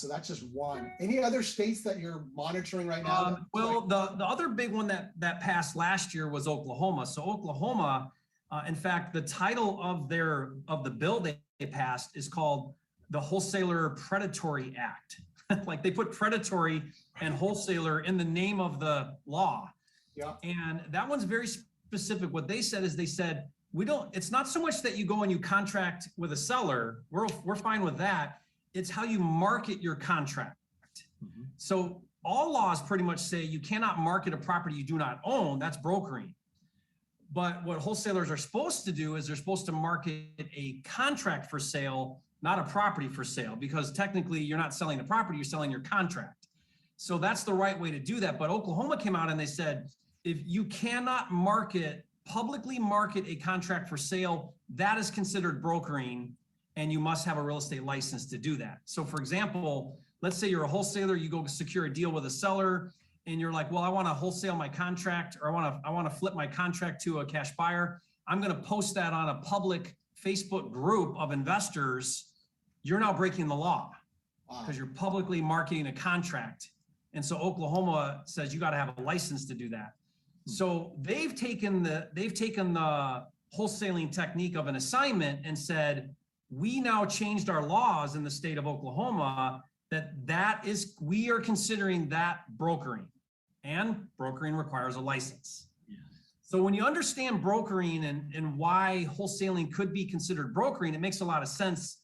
that's just one. Any other states that you're monitoring right now? Well, the other big one that passed last year was Oklahoma. So Oklahoma, in fact, the title of the bill they passed is called the Wholesaler Predatory Act. Like they put predatory and wholesaler in the name of the law. Yeah. And that one's very specific. What they said is it's not so much that you go and you contract with a seller. We're fine with that. It's how you market your contract. Mm-hmm. So all laws pretty much say you cannot market a property you do not own. That's brokering. But what wholesalers are supposed to do is they're supposed to market a contract for sale, not a property for sale, because technically you're not selling the property, you're selling your contract. So that's the right way to do that. But Oklahoma came out and they said, if you cannot publicly market a contract for sale, that is considered brokering, and you must have a real estate license to do that. So for example, let's say you're a wholesaler, you go secure a deal with a seller, and you're like, well, I want to wholesale my contract, or I want to flip my contract to a cash buyer. I'm going to post that on a public Facebook group of investors. You're now breaking the law because you're publicly marketing a contract. And so Oklahoma says you got to have a license to do that. So they've taken the wholesaling technique of an assignment and said, we now changed our laws in the state of Oklahoma we are considering that brokering, and brokering requires a license. Yeah. So when you understand brokering and why wholesaling could be considered brokering, it makes a lot of sense.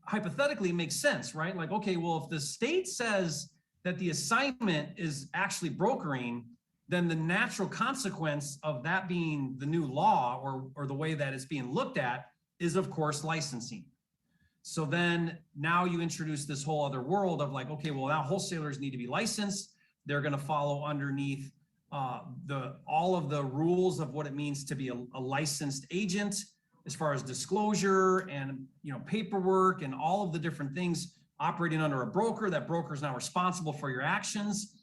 hypothetically makes sense, right? Like, okay, well, if the state says that the assignment is actually brokering, then the natural consequence of that being the new law or the way that it's being looked at is, of course, licensing. So then now you introduce this whole other world of like, okay, well, now wholesalers need to be licensed. They're going to follow underneath all of the rules of what it means to be a licensed agent, as far as disclosure and paperwork and all of the different things operating under a broker. That broker is now responsible for your actions.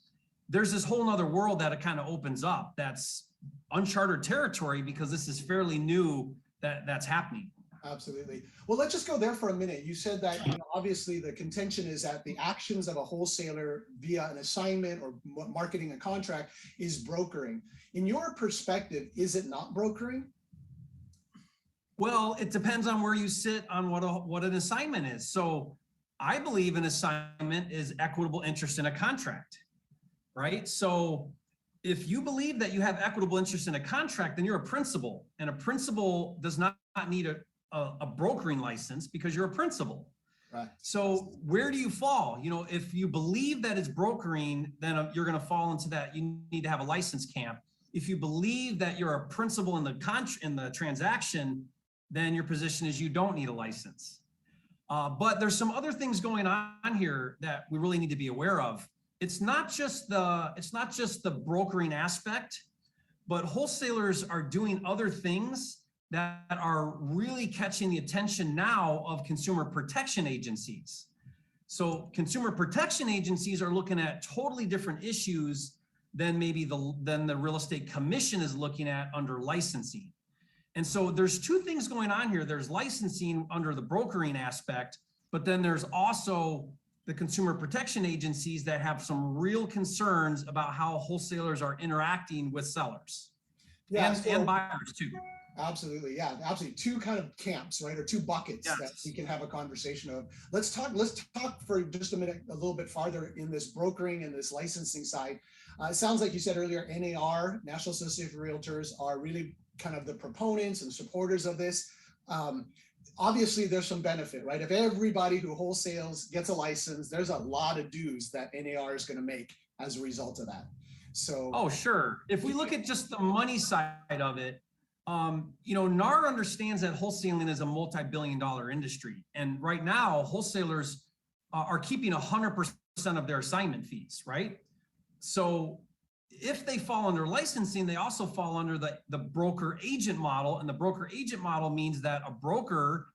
There's this whole nother world that it kind of opens up. That's uncharted territory because this is fairly new that's happening. Absolutely. Well, let's just go there for a minute. You said that obviously the contention is that the actions of a wholesaler via an assignment or marketing a contract is brokering. In your perspective, is it not brokering? Well, it depends on where you sit on what an assignment is. So I believe an assignment is equitable interest in a contract, right? So if you believe that you have equitable interest in a contract, then you're a principal, and a principal does not need a brokering license because you're a principal. Right. So where do you fall? If you believe that it's brokering, then you're going to fall into that. You need to have a license camp. If you believe that you're a principal in the transaction, then your position is you don't need a license. But there's some other things going on here that we really need to be aware of. It's not just the brokering aspect, but wholesalers are doing other things that are really catching the attention now of consumer protection agencies. So consumer protection agencies are looking at totally different issues than maybe the real estate commission is looking at under licensing. And so there's two things going on here. There's licensing under the brokering aspect, but then there's also the consumer protection agencies that have some real concerns about how wholesalers are interacting with sellers and buyers too. Absolutely. Yeah, absolutely. Two kind of camps, right? Or two buckets that we can have a conversation of. Let's talk for just a minute, a little bit farther in this brokering and this licensing side. It sounds like you said earlier, NAR, National Association of Realtors, are really kind of the proponents and supporters of this. Obviously there's some benefit, right? If everybody who wholesales gets a license, there's a lot of dues that NAR is going to make as a result of that. So, oh, sure. If we look at just the money side of it, NAR understands that wholesaling is a multi-billion-dollar industry. And right now, wholesalers are keeping 100% of their assignment fees, right? So if they fall under licensing, they also fall under the broker agent model. And the broker agent model means that a broker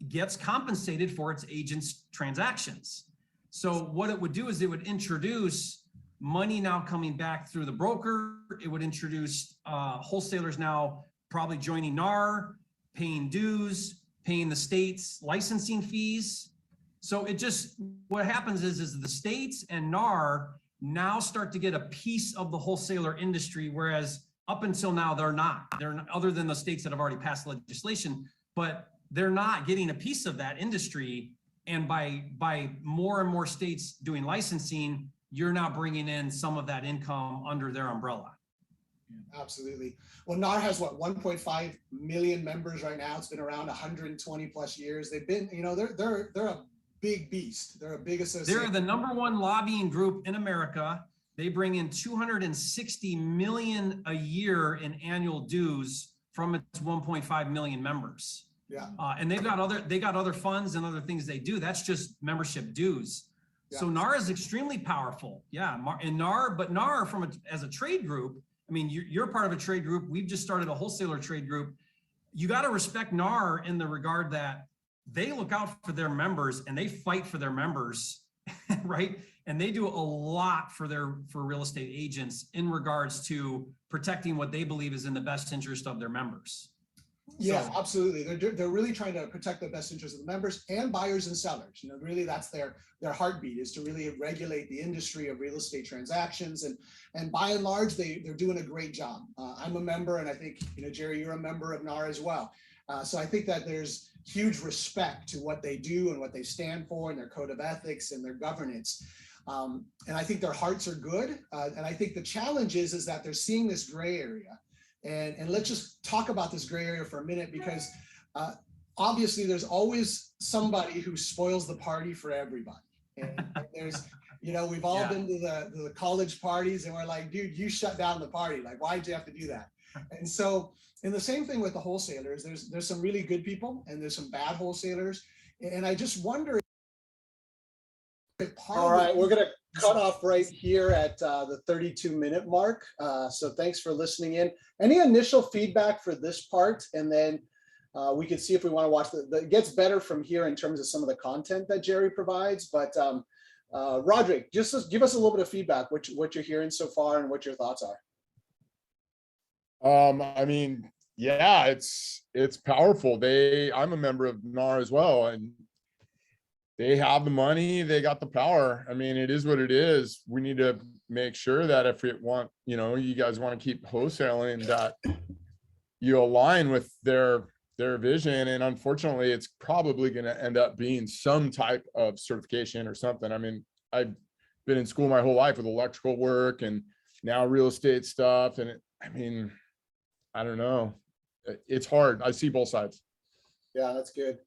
gets compensated for its agent's transactions. So what it would do is it would introduce money now coming back through the broker. It would introduce wholesalers now probably joining NAR, paying dues, paying the state's licensing fees. So what happens is the states and NAR now start to get a piece of the wholesaler industry, whereas up until now, they're not, other than the states that have already passed legislation, but they're not getting a piece of that industry. And by more and more states doing licensing, you're now bringing in some of that income under their umbrella. Absolutely. Well, NAR has 1.5 million members right now. It's been around 120 plus years. They've been, they're a big beast. They're a big association. They're the #1 lobbying group in America. They bring in $260 million a year in annual dues from its 1.5 million members. Yeah. And they got other funds and other things they do. That's just membership dues. Yeah. So NAR is extremely powerful. Yeah. And NAR as a trade group, I mean, you're part of a trade group. We've just started a wholesaler trade group. You got to respect NAR in the regard that they look out for their members and they fight for their members, right? And they do a lot for real estate agents in regards to protecting what they believe is in the best interest of their members. Yeah, absolutely. They're really trying to protect the best interest of the members and buyers and sellers. Really that's their heartbeat, is to really regulate the industry of real estate transactions. And by and large, they're doing a great job. I'm a member, and I think, Jerry, you're a member of NAR as well. So I think that there's huge respect to what they do and what they stand for and their code of ethics and their governance. And I think their hearts are good. And I think the challenge is that they're seeing this gray area. And let's just talk about this gray area for a minute, because obviously there's always somebody who spoils the party for everybody. And there's, you know, we've all been to the college parties and we're like, dude, you shut down the party. Like, why'd you have to do that? And so, and the same thing with the wholesalers, there's some really good people and there's some bad wholesalers. And I just wonder. All right, we're going to cut off right here at the 32-minute mark. So thanks for listening in. Any initial feedback for this part? And then we can see if we want to watch it gets better from here in terms of some of the content that Jerry provides. But Roderick, just give us a little bit of feedback, what you're hearing so far and what your thoughts are. I mean, yeah, it's powerful. I'm a member of NAR as well, and they have the money, they got the power. I mean, it is what it is. We need to make sure that if it want, you know, you guys want to keep wholesaling, that you align with their vision. And unfortunately, it's probably going to end up being some type of certification or something. I mean, I've been in school my whole life with electrical work and now real estate stuff. And I mean, I don't know. It's hard. I see both sides. Yeah, that's good.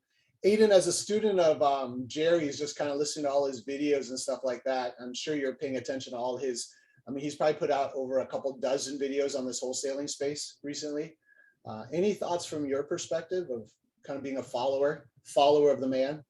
Aiden, as a student of Jerry's, just kind of listening to all his videos and stuff like that, I'm sure you're paying attention to all his, I mean, he's probably put out over a couple dozen videos on this wholesaling space recently. Any thoughts from your perspective of kind of being a follower of the man?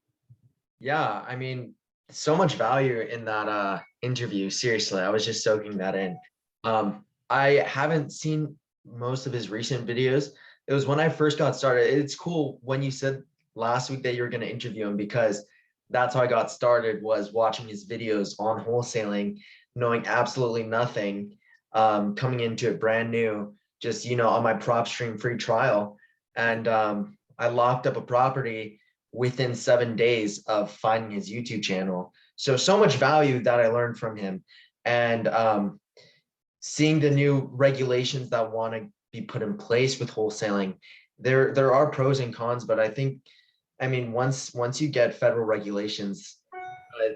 Yeah, I mean, so much value in that interview. Seriously, I was just soaking that in. I haven't seen most of his recent videos. It was when I first got started. It's cool when you said last week that you were going to interview him, because that's how I got started, was watching his videos on wholesaling, knowing absolutely nothing, coming into it brand new, just, you know, on my PropStream free trial. And I locked up a property within 7 days of finding his YouTube channel. So much value that I learned from him. And seeing the new regulations that want to be put in place with wholesaling, there are pros and cons, but I think, I mean, once you get federal regulations,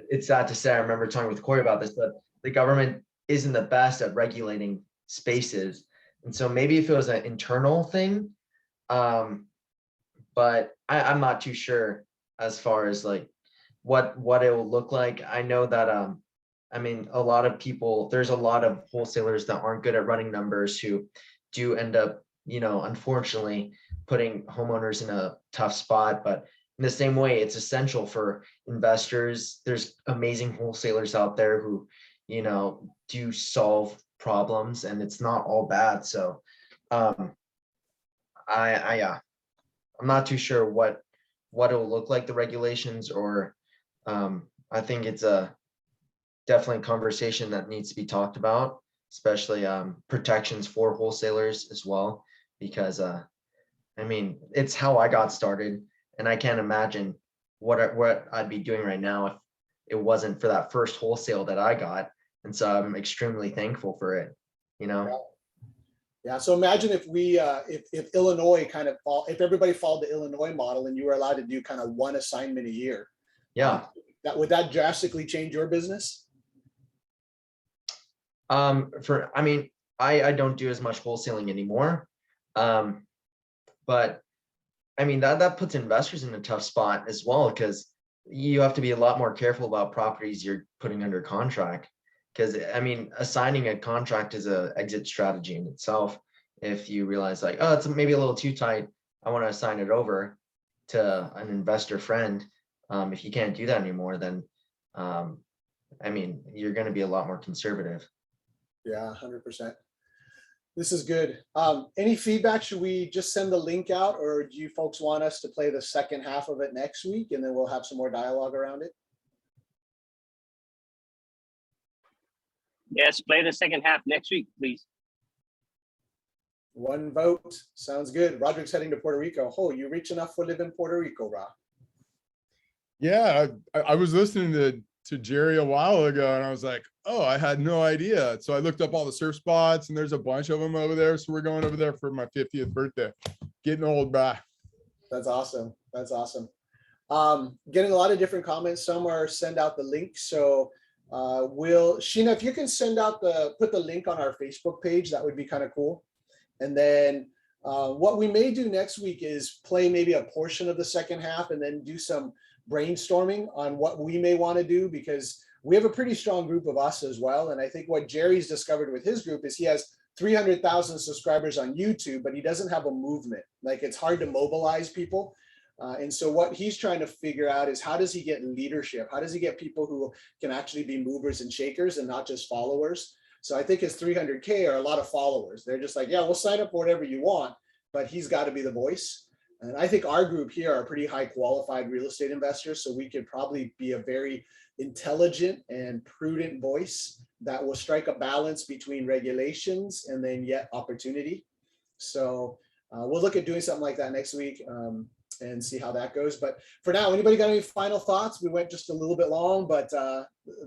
it's sad to say, I remember talking with Corey about this, but the government isn't the best at regulating spaces. And so maybe if it was an internal thing, but I'm not too sure as far as like what it will look like. I know that, I mean, a lot of people, there's a lot of wholesalers that aren't good at running numbers who do end up, you know, unfortunately putting homeowners in a tough spot. But in the same way, it's essential for investors. There's amazing wholesalers out there who, you know, do solve problems, and it's not all bad. So I'm not too sure what it will look like, the regulations, or I think it's definitely a conversation that needs to be talked about, especially protections for wholesalers as well, because I mean, it's how I got started, and I can't imagine what I'd be doing right now if it wasn't for that first wholesale that I got. And so I'm extremely thankful for it, you know? Yeah. So imagine if we, if Illinois kind of if everybody followed the Illinois model and you were allowed to do kind of one assignment a year. Yeah. Would that drastically change your business? I mean, I don't do as much wholesaling anymore. But I mean, that puts investors in a tough spot as well, because you have to be a lot more careful about properties you're putting under contract. Because I mean, assigning a contract is a exit strategy in itself. If you realize like, oh, it's maybe a little too tight, I want to assign it over to an investor friend. If you can't do that anymore, then I mean, you're going to be a lot more conservative. Yeah, 100%. This is good. Any feedback? Should we just send the link out, or do you folks want us to play the second half of it next week and then we'll have some more dialogue around it? Yes, play the second half next week, please. One vote. Sounds good. Roderick's heading to Puerto Rico. Oh, you rich enough to live in Puerto Rico, Rob? Yeah, I was listening to Jerry a while ago, and I was like, oh, I had no idea. So I looked up all the surf spots, and there's a bunch of them over there. So we're going over there for my 50th birthday. Getting old, brah. That's awesome. That's awesome. Getting a lot of different comments. Some are send out the link. So Sheena, if you can send out put the link on our Facebook page, that would be kind of cool. And then What we may do next week is play maybe a portion of the second half and then do some brainstorming on what we may want to do, because we have a pretty strong group of us as well. And I think what Jerry's discovered with his group is he has 300,000 subscribers on YouTube, but he doesn't have a movement. Like, it's hard to mobilize people. And so what he's trying to figure out is, how does he get leadership? How does he get people who can actually be movers and shakers and not just followers? So I think his 300K are a lot of followers. They're just like, yeah, we'll sign up for whatever you want, but he's got to be the voice. And I think our group here are pretty high qualified real estate investors. So we could probably be a very intelligent and prudent voice that will strike a balance between regulations and then yet opportunity. So we'll look at doing something like that next week and see how that goes. But for now, anybody got any final thoughts? We went just a little bit long, but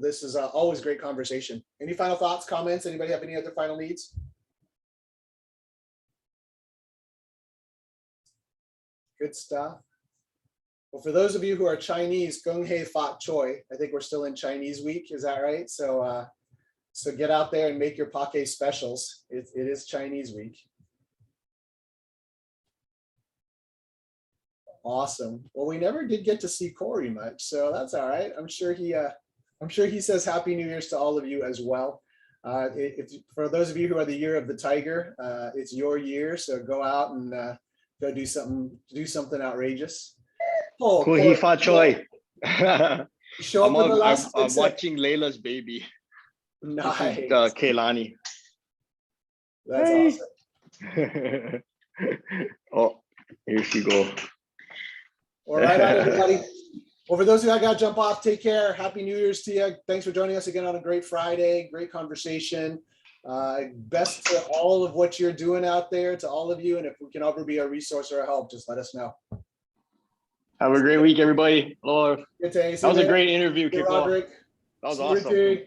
this is always great conversation. Any final thoughts, comments? Anybody have any other final needs? Good stuff. Well, for those of you who are Chinese, Gong Hei Fat Choi. I think we're still in Chinese week. Is that right? So so get out there and make your poke specials. It is Chinese week. Awesome. Well, we never did get to see Corey much, so that's all right. I'm sure he says Happy New Year's to all of you as well. For those of you who are the year of the tiger, it's your year, so go out and go do something outrageous. Oh, Corey, Choi. Show up with the last. I'm watching Layla's baby. Nice. Kaylani. That's awesome. Oh, here she go. All right, everybody. Well, for those of you I got to jump off, take care. Happy New Year's to you. Thanks for joining us again on a great Friday. Great conversation. Best to all of what you're doing out there, to all of you. And if we can ever be a resource or a help, just let us know. Have a great week, everybody. Lord. Good day. That was a great interview, Kekoa. Roderick. That was awesome.